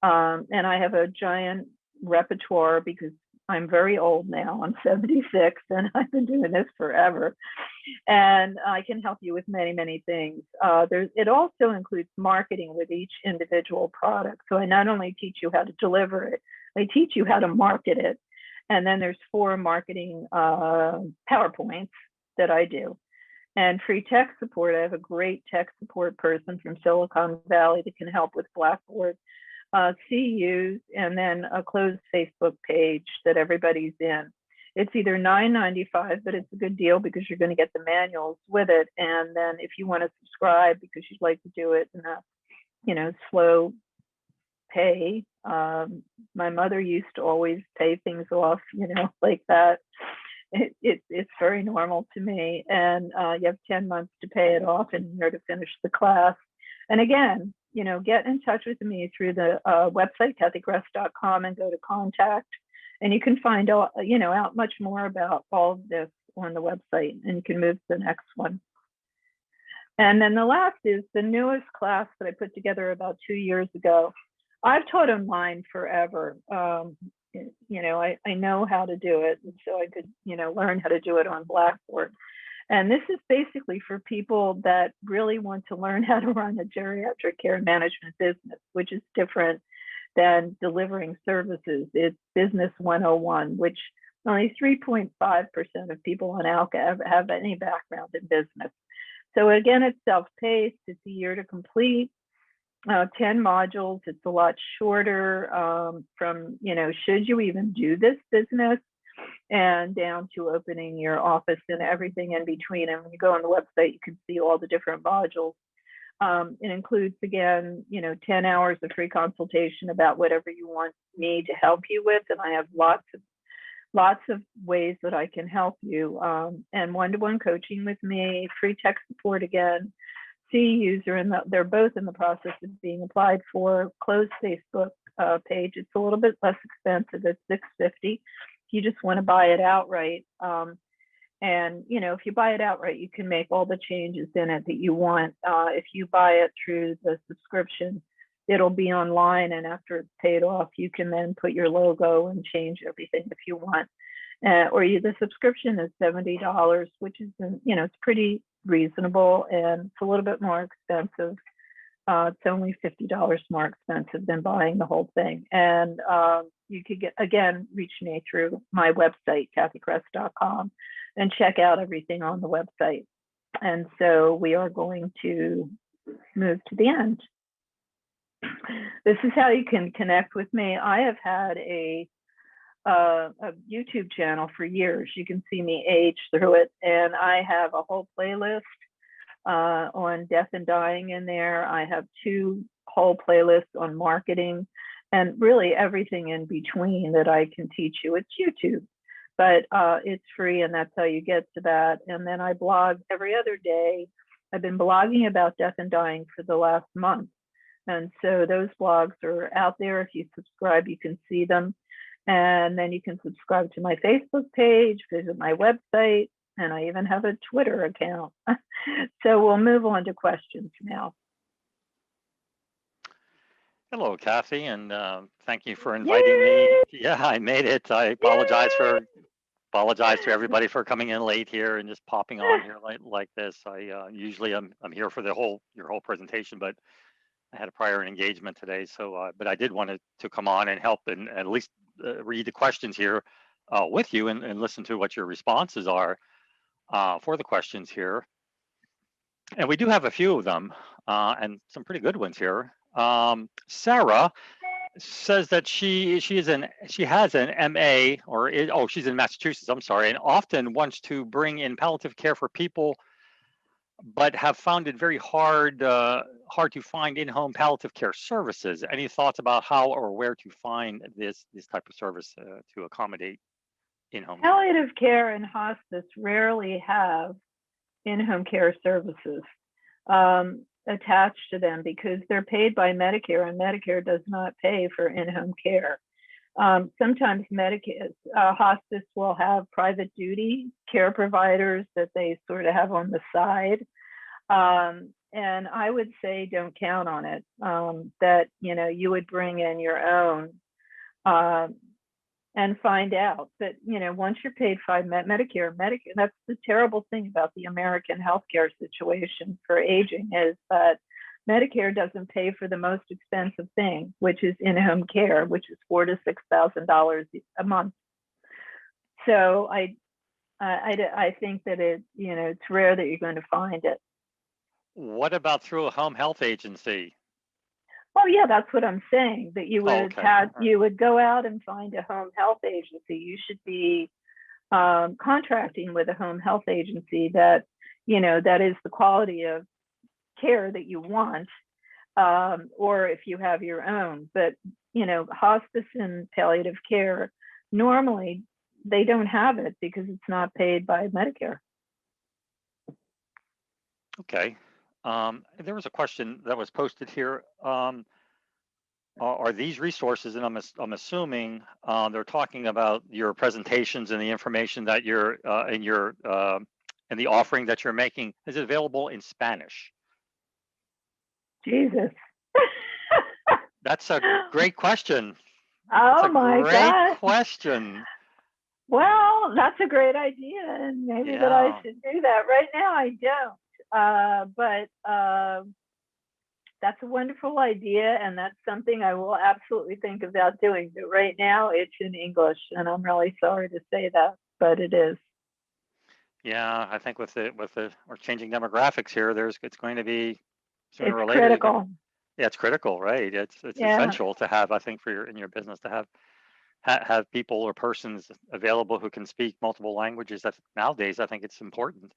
And I have a giant repertoire because I'm very old now. I'm 76, and I've been doing this forever. And I can help you with many, many things. It also includes marketing with each individual product. So I not only teach you how to deliver it, I teach you how to market it. And then there's 4 marketing PowerPoints that I do. And free tech support. I have a great tech support person from Silicon Valley that can help with Blackboard. CUs, and then a closed Facebook page that everybody's in. It's either $9.95, but it's a good deal because you're going to get the manuals with it. And then if you want to subscribe because you'd like to do it in a slow pay. My mother used to always pay things off, like that. It's very normal to me. And you have 10 months to pay it off and a year to finish the class. And again, get in touch with me through the website, cathycress.com, and go to contact. And you can find out, out much more about all of this on the website, and you can move to the next one. And then the last is the newest class that I put together about 2 years ago. I've taught online forever. I know how to do it, and so I could, learn how to do it on Blackboard. And this is basically for people that really want to learn how to run a geriatric care management business, which is different than delivering services. It's business 101, which only 3.5% of people on ALCA have any background in business. So again, it's self-paced. It's a year to complete. 10 modules. It's a lot shorter from, should you even do this business? and down to opening your office and everything in between. And when you go on the website, you can see all the different modules. It includes, again, 10 hours of free consultation about whatever you want me to help you with. And I have lots of ways that I can help you. And one-to-one coaching with me, free tech support again, C user, and they're both in the process of being applied for. Closed Facebook page. It's a little bit less expensive. It's $650. If you just want to buy it outright. And if you buy it outright, you can make all the changes in it that you want. If you buy it through the subscription, it'll be online, and after it's paid off, you can then put your logo and change everything if you want. The subscription is $70, which is it's pretty reasonable, and it's a little bit more expensive. It's only $50 more expensive than buying the whole thing. And you could reach me through my website, cathycress.com, and check out everything on the website. And so we are going to move to the end. This is how you can connect with me. I have had a YouTube channel for years. You can see me age through it, and I have a whole playlist on death and dying in there. I have 2 whole playlists on marketing, and really everything in between that I can teach you. It's YouTube, but it's free, and that's how you get to that. And then I blog every other day. I've been blogging about death and dying for the last month. And so those blogs are out there. If you subscribe, you can see them. And then you can subscribe to my Facebook page, visit my website, and I even have a Twitter account. So we'll move on to questions now. Hello, Cathy, and thank you for inviting me. Yeah, I made it. I apologize to everybody for coming in late here and just popping on here like this. I usually I'm here for your whole presentation, but I had a prior engagement today. So, but I did want to come on and help and at least read the questions here with you and listen to what your responses are for the questions here. And we do have a few of them and some pretty good ones here. Sarah says that she has an MA, or she's in Massachusetts, I'm sorry, and often wants to bring in palliative care for people, but have found it very hard to find in-home palliative care services. Any thoughts about how or where to find this type of service to accommodate in-home palliative care and hospice rarely have in-home care services attached to them because they're paid by Medicare, and Medicare does not pay for in-home care. Sometimes hospice will have private duty care providers that they sort of have on the side. And I would say don't count on it, that, you would bring in your own and find out that, once you're paid by Medicare, that's the terrible thing about the American healthcare situation for aging, is that Medicare doesn't pay for the most expensive thing, which is in-home care, which is $4,000 to $6,000 a month. So I think that it's rare that you're going to find it. What about through a home health agency? Oh yeah, that's what I'm saying. That you would you would go out and find a home health agency. You should be contracting with a home health agency that that is the quality of care that you want, or if you have your own. But hospice and palliative care, normally they don't have it because it's not paid by Medicare. Okay. There was a question that was posted here. Are these resources, and I'm assuming they're talking about your presentations and the information that you're in the offering that you're making, is it available in Spanish? Jesus. That's a great question. Oh my God. Great question. Well, that's a great idea, and maybe that I should do that. Right now I don't, but that's a wonderful idea, and that's something I will absolutely think about doing. But right now it's in English, and I'm really sorry to say that, but it is. Yeah, I think with we're changing demographics here, it's going to be sooner or later. Critical. Yeah, it's critical, right? It's essential to have, I think, in your business to have have people or persons available who can speak multiple languages. That nowadays, I think it's important.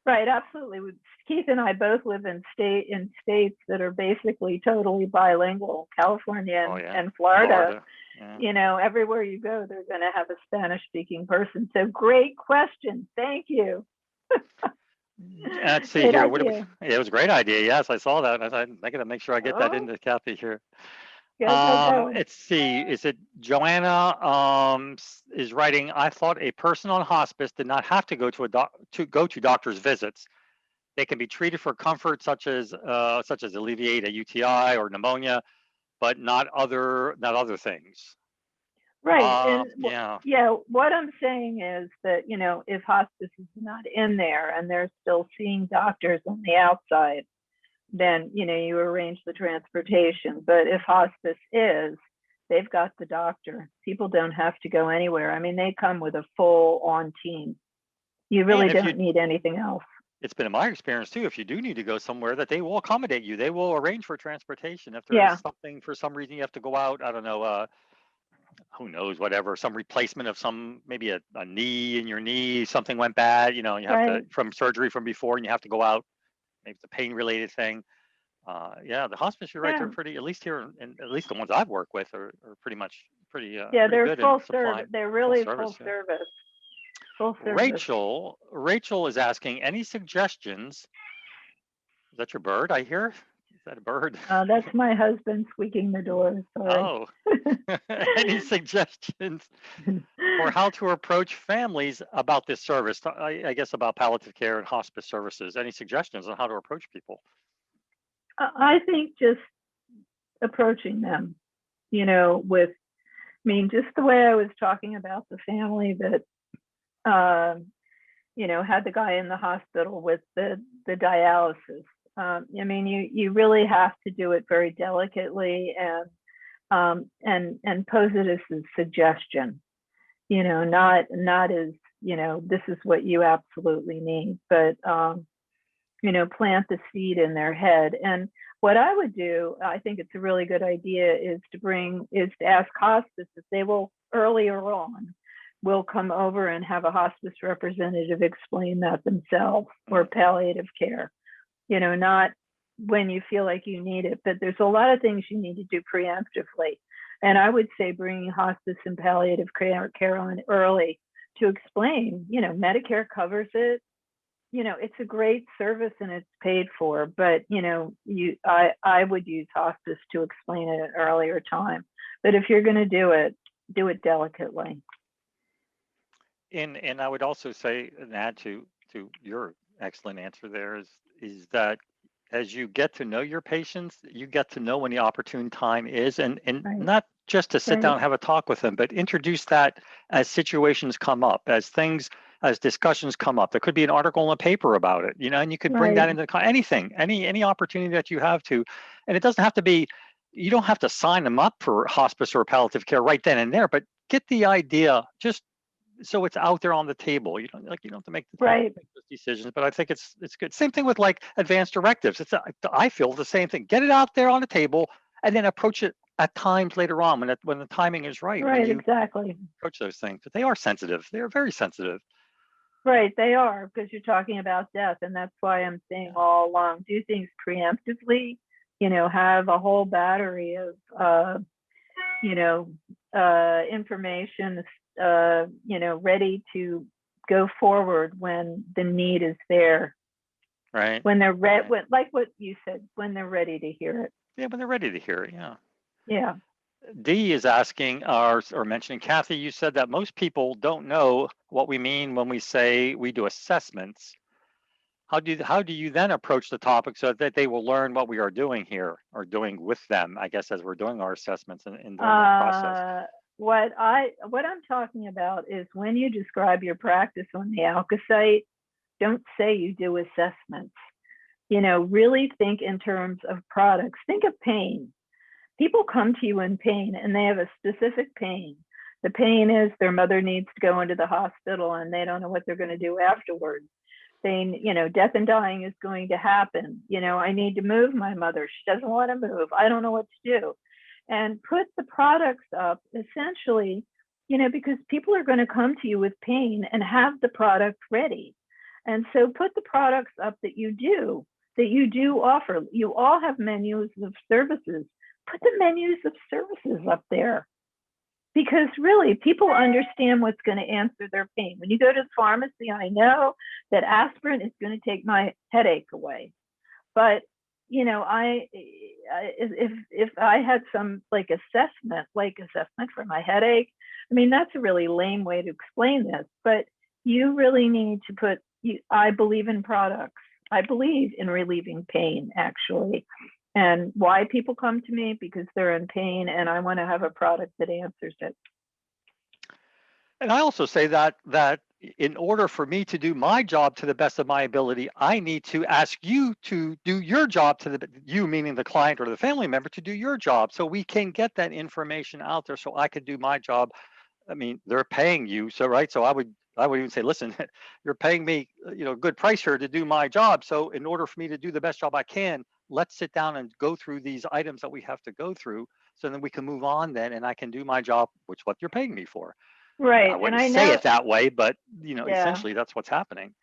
Right, absolutely. Keith and I both live in states that are basically totally bilingual, California Oh yeah, and Florida. Yeah. You know, everywhere you go, they're going to have a Spanish-speaking person. So great question. Thank you. Let's see Great here. idea. It was a great idea. Yes, I saw that. I gotta make sure I get that Oh, into Kathy here. go. Let's see. Is it Joanna is writing, I thought a person on hospice did not have to go to doctor's visits. They can be treated for comfort such as alleviate a UTI or pneumonia, but not other things. Right. And Yeah. what I'm saying is that, you know, if hospice is not in there and they're still seeing doctors on the outside, then, you know, you arrange the transportation. But if hospice is, they've got the doctor. People don't have to go anywhere. I mean, they come with a full on team. You really don't need anything else. It's been in my experience too, if you do need to go somewhere, that they will accommodate you. They will arrange for transportation. If there is something, for some reason you have to go out, I don't know, who knows, whatever, some replacement of maybe a knee in your knee, something went bad, you know, you have to, from surgery from before, and you have to go out, maybe it's a pain related thing. Yeah, the hospice, you're right, they're pretty, at least here, and at least the ones I've worked with are pretty they're good full service. They're really full service. Full service. Rachel is asking, any suggestions? Is that your bird I hear? Is that a bird? That's my husband squeaking the door. Sorry. Oh, any suggestions for how to approach families about this service? I guess about palliative care and hospice services. Any suggestions on how to approach people? I think just approaching them, you know, with, I mean, just the way I was talking about the family that, you know, had the guy in the hospital with the dialysis. I mean, you really have to do it very delicately and pose it as a suggestion, you know, not as, you know, this is what you absolutely need, but, you know, plant the seed in their head. And what I would do, I think it's a really good idea, is to ask hospice if they will earlier on will come over and have a hospice representative explain that themselves, or palliative care, you know, not when you feel like you need it, but there's a lot of things you need to do preemptively. And I would say bringing hospice and palliative care on early to explain, you know, Medicare covers it. You know, it's a great service and it's paid for, but, you know, I would use hospice to explain it at an earlier time. But if you're going to do it delicately. And I would also say, and add to your excellent answer there, is that as you get to know your patients, you get to know when the opportune time is, and right. Not just to sit down and have a talk with them, but introduce that as situations come up, as discussions come up. There could be an article in a paper about it, you know, and you could bring that into anything, any opportunity that you have to, and it doesn't have to be, you don't have to sign them up for hospice or palliative care right then and there, but get the idea, just so it's out there on the table. You don't have to make those decisions, but I think it's good. Same thing with like advanced directives. I feel the same thing. Get it out there on the table and then approach it at times later on when the timing is right. Right, exactly. Approach those things, but they are sensitive. They are very sensitive. Right, they are, because you're talking about death, and that's why I'm saying all along, do things preemptively. You know, have a whole battery of you know, information, you know, ready to go forward when the need is there. Right. When they're ready, like what you said, when they're ready to hear it. Yeah, when they're ready to hear it. Yeah. Yeah. Dee is asking or mentioning, Kathy, you said that most people don't know what we mean when we say we do assessments. How do you then approach the topic so that they will learn what we are doing here, or doing with them, I guess, as we're doing our assessments and doing that process? What I'm talking about is when you describe your practice on the ALCA site, don't say you do assessments. You know, really think in terms of products. Think of pain. People come to you in pain and they have a specific pain. The pain is their mother needs to go into the hospital and they don't know what they're going to do afterwards. You know, death and dying is going to happen. You know, I need to move my mother. She doesn't want to move. I don't know what to do. and put the products up essentially, because people are going to come to you with pain and have the product ready. And so put the products up that you do offer. You all have menus of services. Put the menus of services up there, because really people understand what's going to answer their pain. When you go to the pharmacy, I know that aspirin is going to take my headache away. But, if I had some assessment for my headache, I mean, that's a really lame way to explain this, but you really need to put, I believe in products. I believe in relieving pain, actually. And why people come to me? Because they're in pain, and I want to have a product that answers it. And I also say that in order for me to do my job to the best of my ability, I need to ask you to do your job you meaning the client or the family member, to do your job, so we can get that information out there so I could do my job. I mean, they're paying you, so right. So I would even say, listen, you're paying me, a good price here to do my job. So in order for me to do the best job I can, let's sit down and go through these items that we have to go through, so then we can move on then, and I can do my job, which what you're paying me for. Right. I wouldn't say it that way, but essentially that's what's happening.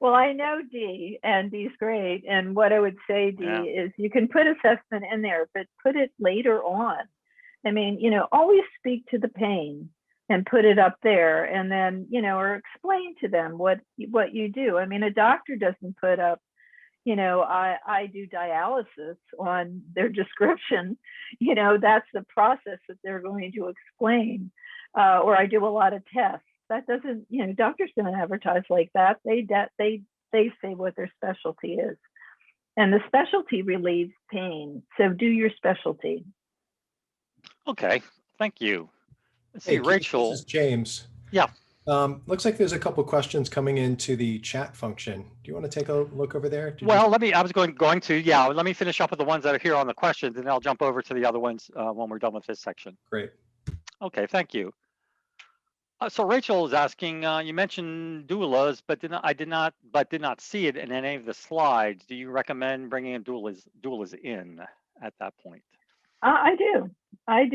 Well, I know Dee, and Dee's great. And what I would say, Dee, is you can put assessment in there, but put it later on. I mean, always speak to the pain and put it up there, and then, or explain to them what you do. I mean, a doctor doesn't put up, I do dialysis on their description. That's the process that they're going to explain. Or I do a lot of tests. That doesn't, doctors don't advertise like that. They say what their specialty is, and the specialty relieves pain. So do your specialty. Okay, thank you. Let's see, Rachel. This is James. Yeah. Looks like there's a couple questions coming into the chat function. Do you want to take a look over there? Let me finish up with the ones that are here on the questions, and then I'll jump over to the other ones when we're done with this section. Great. Okay, thank you. So Rachel is asking, you mentioned doulas, but did not see it in any of the slides. Do you recommend bringing doulas in at that point? I do. I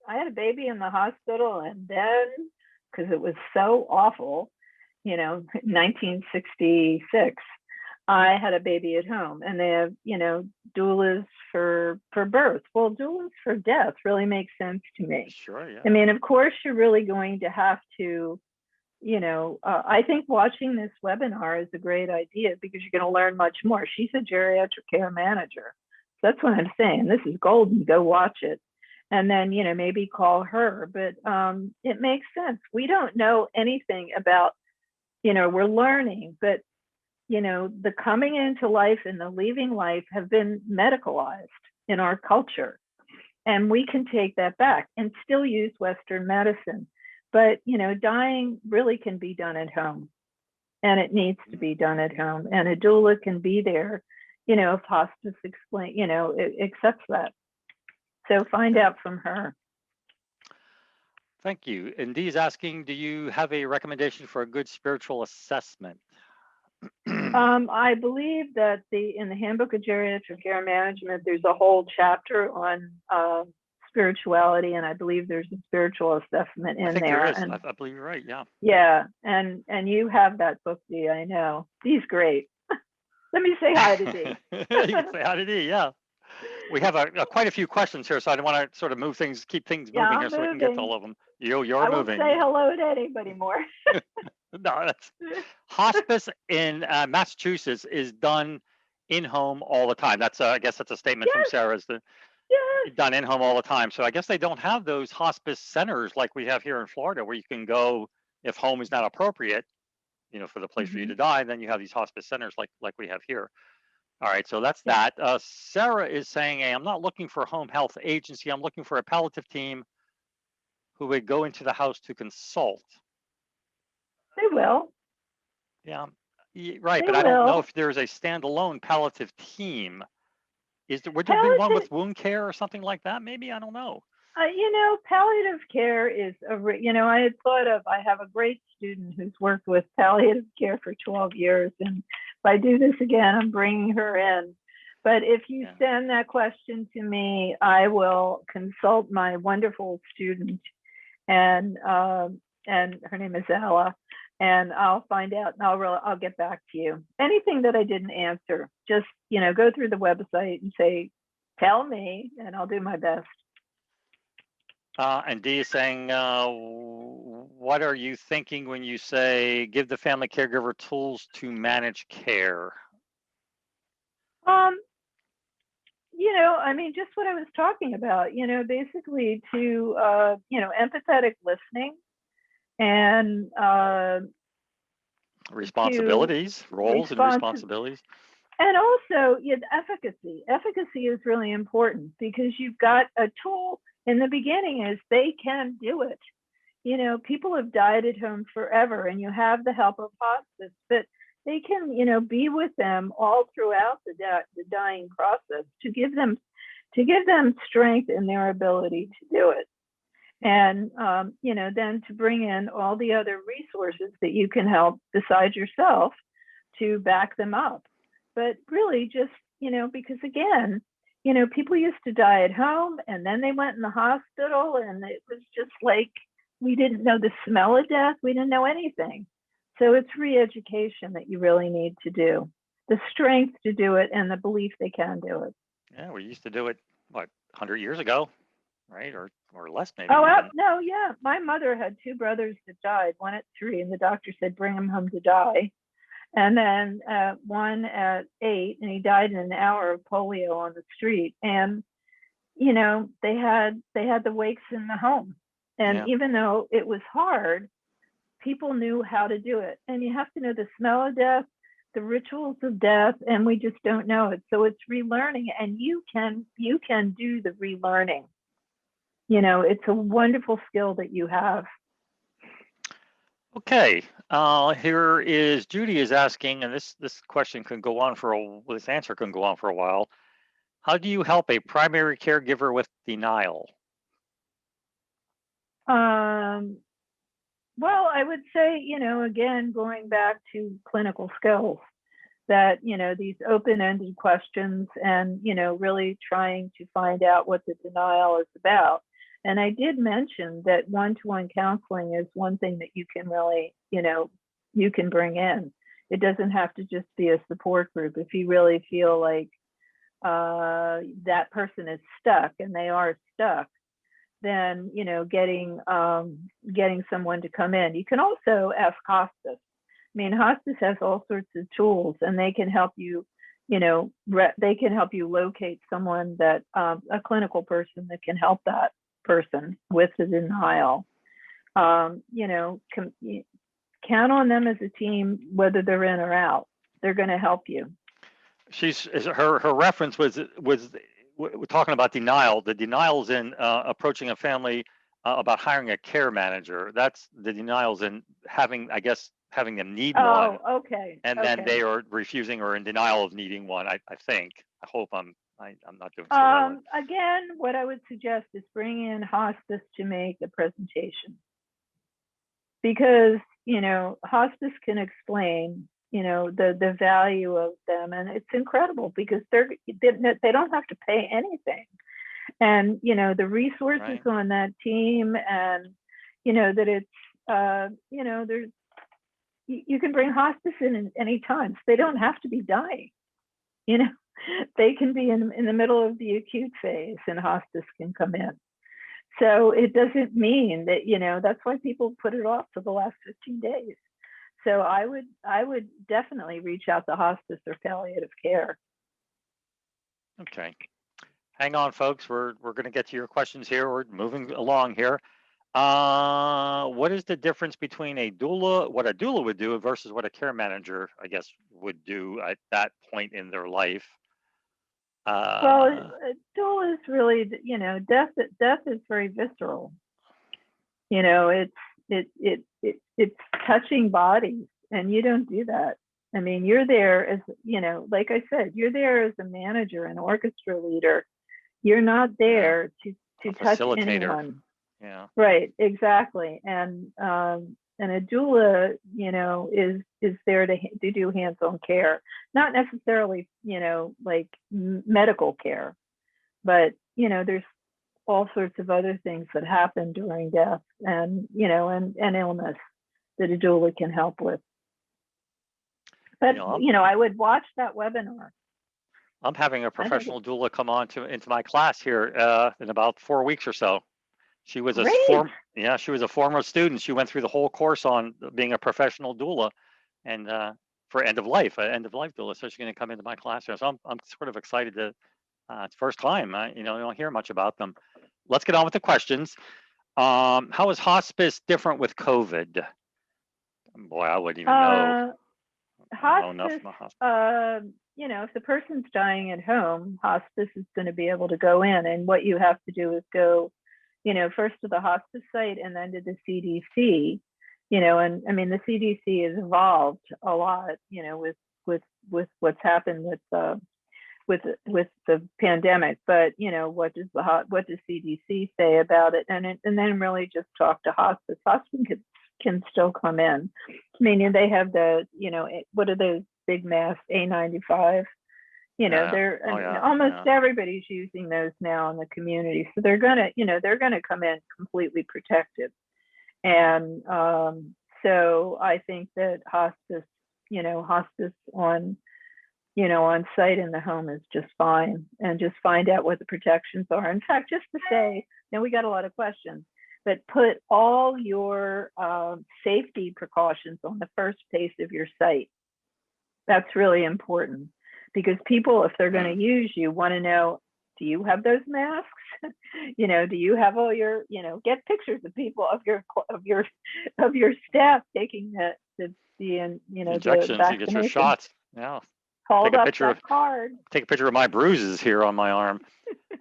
had a baby in the hospital, and then, because it was so awful, 1966, I had a baby at home, and they have, doulas for birth. Well, doulas for death really makes sense to me. Sure, yeah. I mean, of course, you're really going to have to, I think watching this webinar is a great idea, because you're going to learn much more. She's a geriatric care manager. So that's what I'm saying. This is golden. Go watch it. And then, maybe call her. But it makes sense. We don't know anything about, we're learning, but the coming into life and the leaving life have been medicalized in our culture. And we can take that back and still use Western medicine. But, dying really can be done at home. And it needs to be done at home. And a doula can be there, if hospice accepts that. So find out from her. Thank you. And Dee's asking, do you have a recommendation for a good spiritual assessment? I believe that in the Handbook of Geriatric Care Management, there's a whole chapter on spirituality, and I believe there's a spiritual assessment in there. There is. And, I believe you're right. Yeah. Yeah, and you have that book, Dee. I know. Dee's great. Let me say hi to Dee. You can say hi to Dee. Yeah. We have quite a few questions here, so I don't want to sort of keep things moving here, so we can get to all of them. You're moving. I won't say hello to anybody more. No, that's hospice in Massachusetts is done in home all the time. That's I guess that's a statement from Sarah. Done in home all the time. So I guess they don't have those hospice centers like we have here in Florida, where you can go if home is not appropriate, for the place for you to die. Then you have these hospice centers like we have here. All right, so that's that. Sarah is saying, hey, I'm not looking for a home health agency. I'm looking for a palliative team who would go into the house to consult. They will. Yeah, right. But I don't know if there's a standalone palliative team. Would there be one with wound care or something like that? Maybe, I don't know. Palliative care is I have a great student who's worked with palliative care for 12 years. And if I do this again, I'm bringing her in. But if you Yeah. send that question to me, I will consult my wonderful student, and her name is Ella, and I'll find out, and I'll get back to you. Anything that I didn't answer, just go through the website and say, tell me, and I'll do my best. And Dee is saying, what are you thinking when you say give the family caregiver tools to manage care? I mean, just what I was talking about, basically to, empathetic listening and Responsibilities, roles and responsibilities. And also, efficacy. Efficacy is really important because you've got a tool in the beginning is they can do it. People have died at home forever, and you have the help of hospice, but they can, be with them all throughout the dying process to give them strength in their ability to do it. And, then to bring in all the other resources that you can help besides yourself to back them up. But really just, because again, people used to die at home and then they went in the hospital, and it was just like, we didn't know the smell of death. We didn't know anything. So it's re-education that you really need to do, the strength to do it and the belief they can do it. Yeah, we used to do it, 100 years ago, right? Or less maybe. Oh, no, yeah. My mother had 2 brothers that died, one at 3, and the doctor said, bring him home to die. And then one at 8, and he died in an hour of polio on the street. And, they had the wakes in the home. And even though it was hard, people knew how to do it. And you have to know the smell of death, the rituals of death, and we just don't know it. So it's relearning, and you can do the relearning. It's a wonderful skill that you have. Okay, here is Judy is asking, and this question can go on this answer can go on for a while. How do you help a primary caregiver with denial? Well, I would say, again, going back to clinical skills, that, these open-ended questions and, really trying to find out what the denial is about. And I did mention that one-to-one counseling is one thing that you can really, you can bring in. It doesn't have to just be a support group. If you really feel like that person is stuck, and they are stuck, then, getting someone to come in. You can also ask hospice. I mean, hospice has all sorts of tools, and they can help you, they can help you locate someone that, a clinical person that can help that person with the denial. Count on them as a team, whether they're in or out. They're going to help you. Her reference was we're talking about denial. The denial's in approaching a family about hiring a care manager. That's the denial's in having them need one. Oh, okay. And then they are refusing or in denial of needing one. I think. I hope I'm not doing so well. Again, what I would suggest is bring in hospice to make the presentation, because hospice can explain the value of them, and it's incredible because they don't have to pay anything, and the resources on that team, and that it's there's you can bring hospice in any time. So they don't have to be dying. They can be in the middle of the acute phase, and hospice can come in. So it doesn't mean that, that's why people put it off to the last 15 days. So I would definitely reach out to hospice or palliative care. Okay. Hang on, folks. We're going to get to your questions here. We're moving along here. What is the difference between what a doula would do versus what a care manager, I guess, would do at that point in their life? Well, a doula is really, death is very visceral. It's touching bodies, and you don't do that. I mean, you're there as, like I said, you're there as a manager, an orchestra leader. You're not there to touch anyone. Yeah. Right, exactly. And and a doula, is there to do hands-on care, not necessarily, like medical care, but there's all sorts of other things that happen during death and and illness that a doula can help with. But I would watch that webinar. I'm having a professional doula come on into my class here in about 4 weeks or so. She was she was a former student. She went through the whole course on being a professional doula, and for end of life doula. So she's going to come into my classroom. So I'm sort of excited to. It's first time. You don't hear much about them. Let's get on with the questions. How is hospice different with COVID? Boy, I wouldn't even know. Hospice, if the person's dying at home, hospice is going to be able to go in, and what you have to do is go, first to the hospice site and then to the CDC, and I mean, the CDC has evolved a lot, with what's happened with the pandemic, but what does CDC say about it, and then really just talk to hospice. Hospice can still come in, meaning they have the what are those big masks, A95, almost everybody's using those now in the community, so they're gonna come in completely protected. And so I think that hospice on on site in the home is just fine, and just find out what the protections are. In fact, just to say, now we got a lot of questions, but put all your safety precautions on the first page of your site. That's really important, because people, if they're going to use you, want to know, do you have those masks? Do you have all your, get pictures of people of your staff taking the injections, you get your shots. Yeah. Hold up that card. Take a picture of my bruises here on my arm.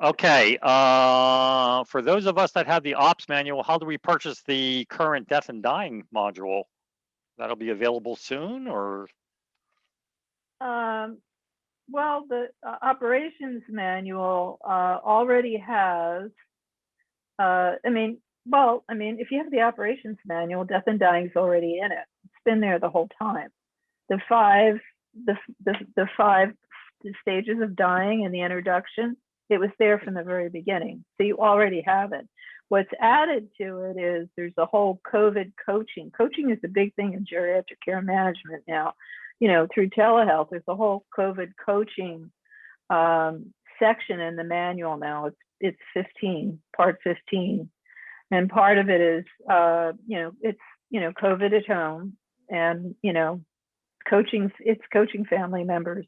Okay. For those of us that have the ops manual, how do we purchase the current death and dying module? That'll be available soon, or? Well, the operations manual already has. If you have the operations manual, death and dying is already in it. It's been there the whole time. The five stages of dying and the introduction, it was there from the very beginning. So you already have it. What's added to it is there's a whole COVID coaching. Coaching is a big thing in geriatric care management now. Through telehealth, there's a whole COVID coaching section in the manual now. It's 15, part 15. And part of it is, it's, COVID at home, and, coaching family members,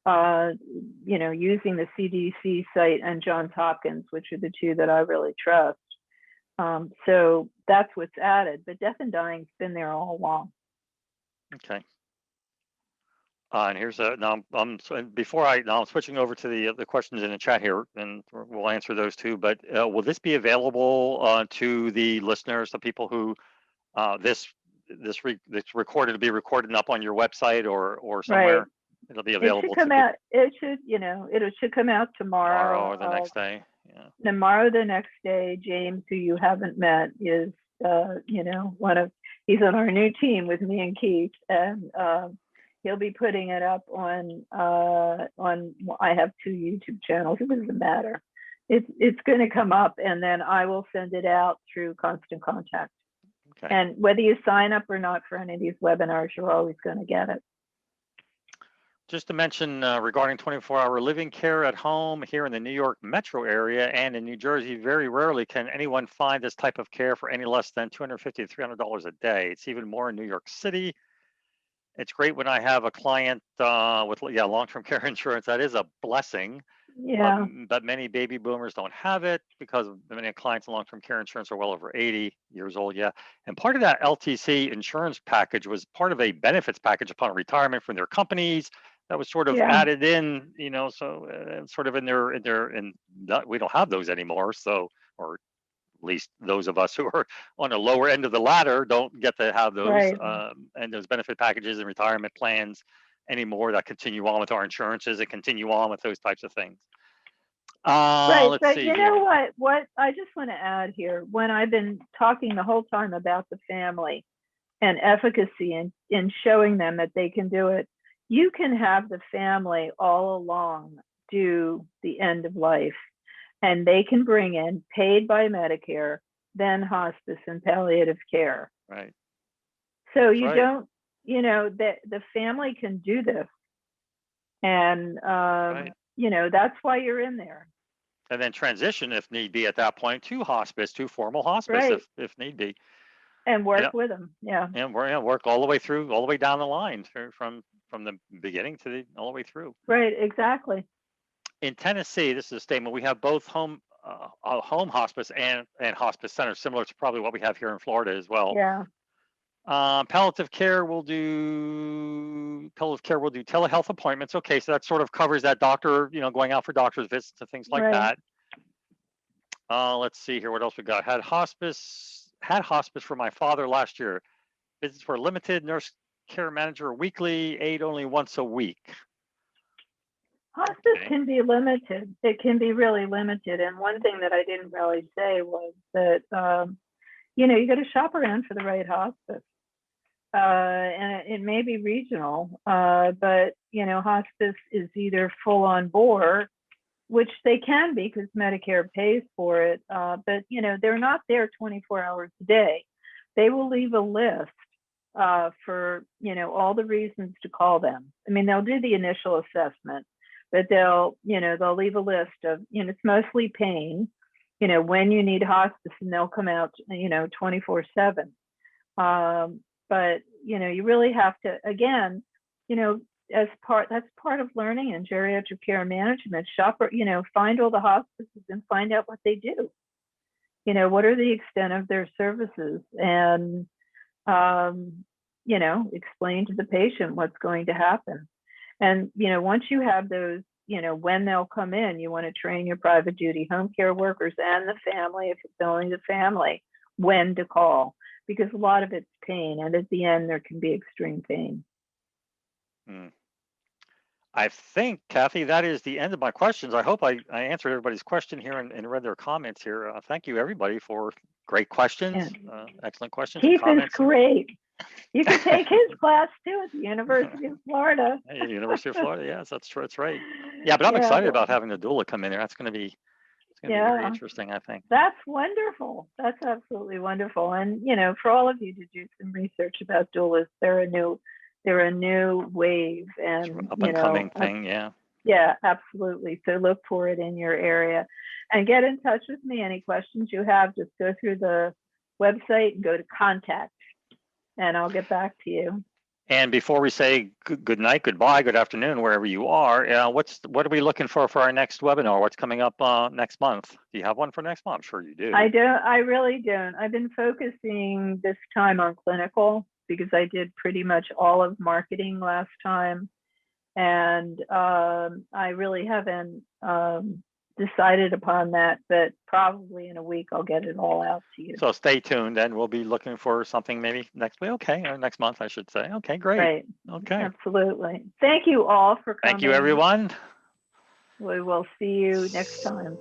using the CDC site and Johns Hopkins, which are the two that I really trust. So that's what's added, but death and dying's been there all along. Okay. And here's now I'm switching over to the questions in the chat here, and we'll answer those too. But will this be available to the listeners, the people who this recorded to be recorded up on your website or somewhere? Right. It'll be available. It should come out tomorrow or the next day. Yeah. Tomorrow, the next day. James, who you haven't met, is he's on our new team with me and Keith, and he'll be putting it up on I have 2 YouTube channels. It doesn't matter. It's going to come up, and then I will send it out through Constant Contact. Okay. And whether you sign up or not for any of these webinars, you're always going to get it. Just to mention regarding 24-hour living care at home here in the New York metro area and in New Jersey, very rarely can anyone find this type of care for any less than $250 to $300 a day. It's even more in New York City. It's great when I have a client with long-term care insurance. That is a blessing. Yeah. But many baby boomers don't have it because many clients in long-term care insurance are well over 80 years old. Yeah. And part of that LTC insurance package was part of a benefits package upon retirement from their companies that was sort of added in, so sort of in we don't have those anymore. So, or at least those of us who are on the lower end of the ladder don't get to have those and those benefit packages and retirement plans anymore that continue on with our insurances and continue on with those types of things. Right, but you know what I just want to add here, when I've been talking the whole time about the family, and efficacy in showing them that they can do it, you can have the family all along do the end of life, and they can bring in paid by Medicare, then hospice and palliative care. Right. So That's you right. don't, you know, that the family can do this. And, Right. you know, that's why you're in there. And then transition, if need be, at that point to hospice, to formal hospice, Right. if need be. And work Yeah. with them. Yeah. And we're work all the way through, all the way down the line, from the beginning to the all the way through. Right. Exactly. In Tennessee, this is a statement. We have both home hospice and hospice centers, similar to probably what we have here in Florida as well. Yeah. Palliative care will do telehealth appointments. Okay, so that sort of covers that doctor, you know, going out for doctor's visits and things like Right. that. Let's see here. What else we got? Had hospice for my father last year. Visits were limited. Nurse care manager weekly. Aid only once a week. Hospice Okay. can be limited. It can be really limited. And one thing that I didn't really say was that, you know, you got to shop around for the right hospice. And it may be regional, but, you know, hospice is either full on bore, which they can be because Medicare pays for it. But, you know, they're not there 24 hours a day. They will leave a list for, you know, all the reasons to call them. I mean, they'll do the initial assessment, but they'll leave a list of, you know, it's mostly pain, you know, when you need hospice, and they'll come out, you know, 24/7. But, you know, you really have to, again, you know, that's part of learning in geriatric care management. You know, find all the hospices and find out what they do. You know, what are the extent of their services, and, you know, explain to the patient what's going to happen. And, you know, once you have those, you know, when they'll come in, you want to train your private duty home care workers and the family, if it's only the family, when to call, because a lot of it's pain, and at the end there can be extreme pain. I think, Cathy, that is the end of my questions. I hope I answered everybody's question here and read their comments here. Thank you, everybody, for great questions, excellent questions. Keith and is great. You can take his class too at the University of Florida. University of Florida, yes, that's right. Yeah, but I'm excited about having the doula come in there. It's going to be very interesting, I think. That's wonderful. That's absolutely wonderful. And, you know, for all of you to do some research about doulas, they're a new wave, and up and coming thing. Yeah, absolutely. So look for it in your area, and get in touch with me. Any questions you have, just go through the website and go to contact, and I'll get back to you. And before we say good night, goodbye, good afternoon, wherever you are, what are we looking for our next webinar? What's coming up next month? Do you have one for next month? I'm sure you do. I don't. I really don't. I've been focusing this time on clinical, because I did pretty much all of marketing last time, and I really haven't decided upon that, but probably in a week I'll get it all out to you. So stay tuned, and we'll be looking for something maybe next week. Okay, or next month, I should say. Okay, great. Right. Okay. Absolutely. Thank you all for coming. Thank you, everyone. We will see you next time.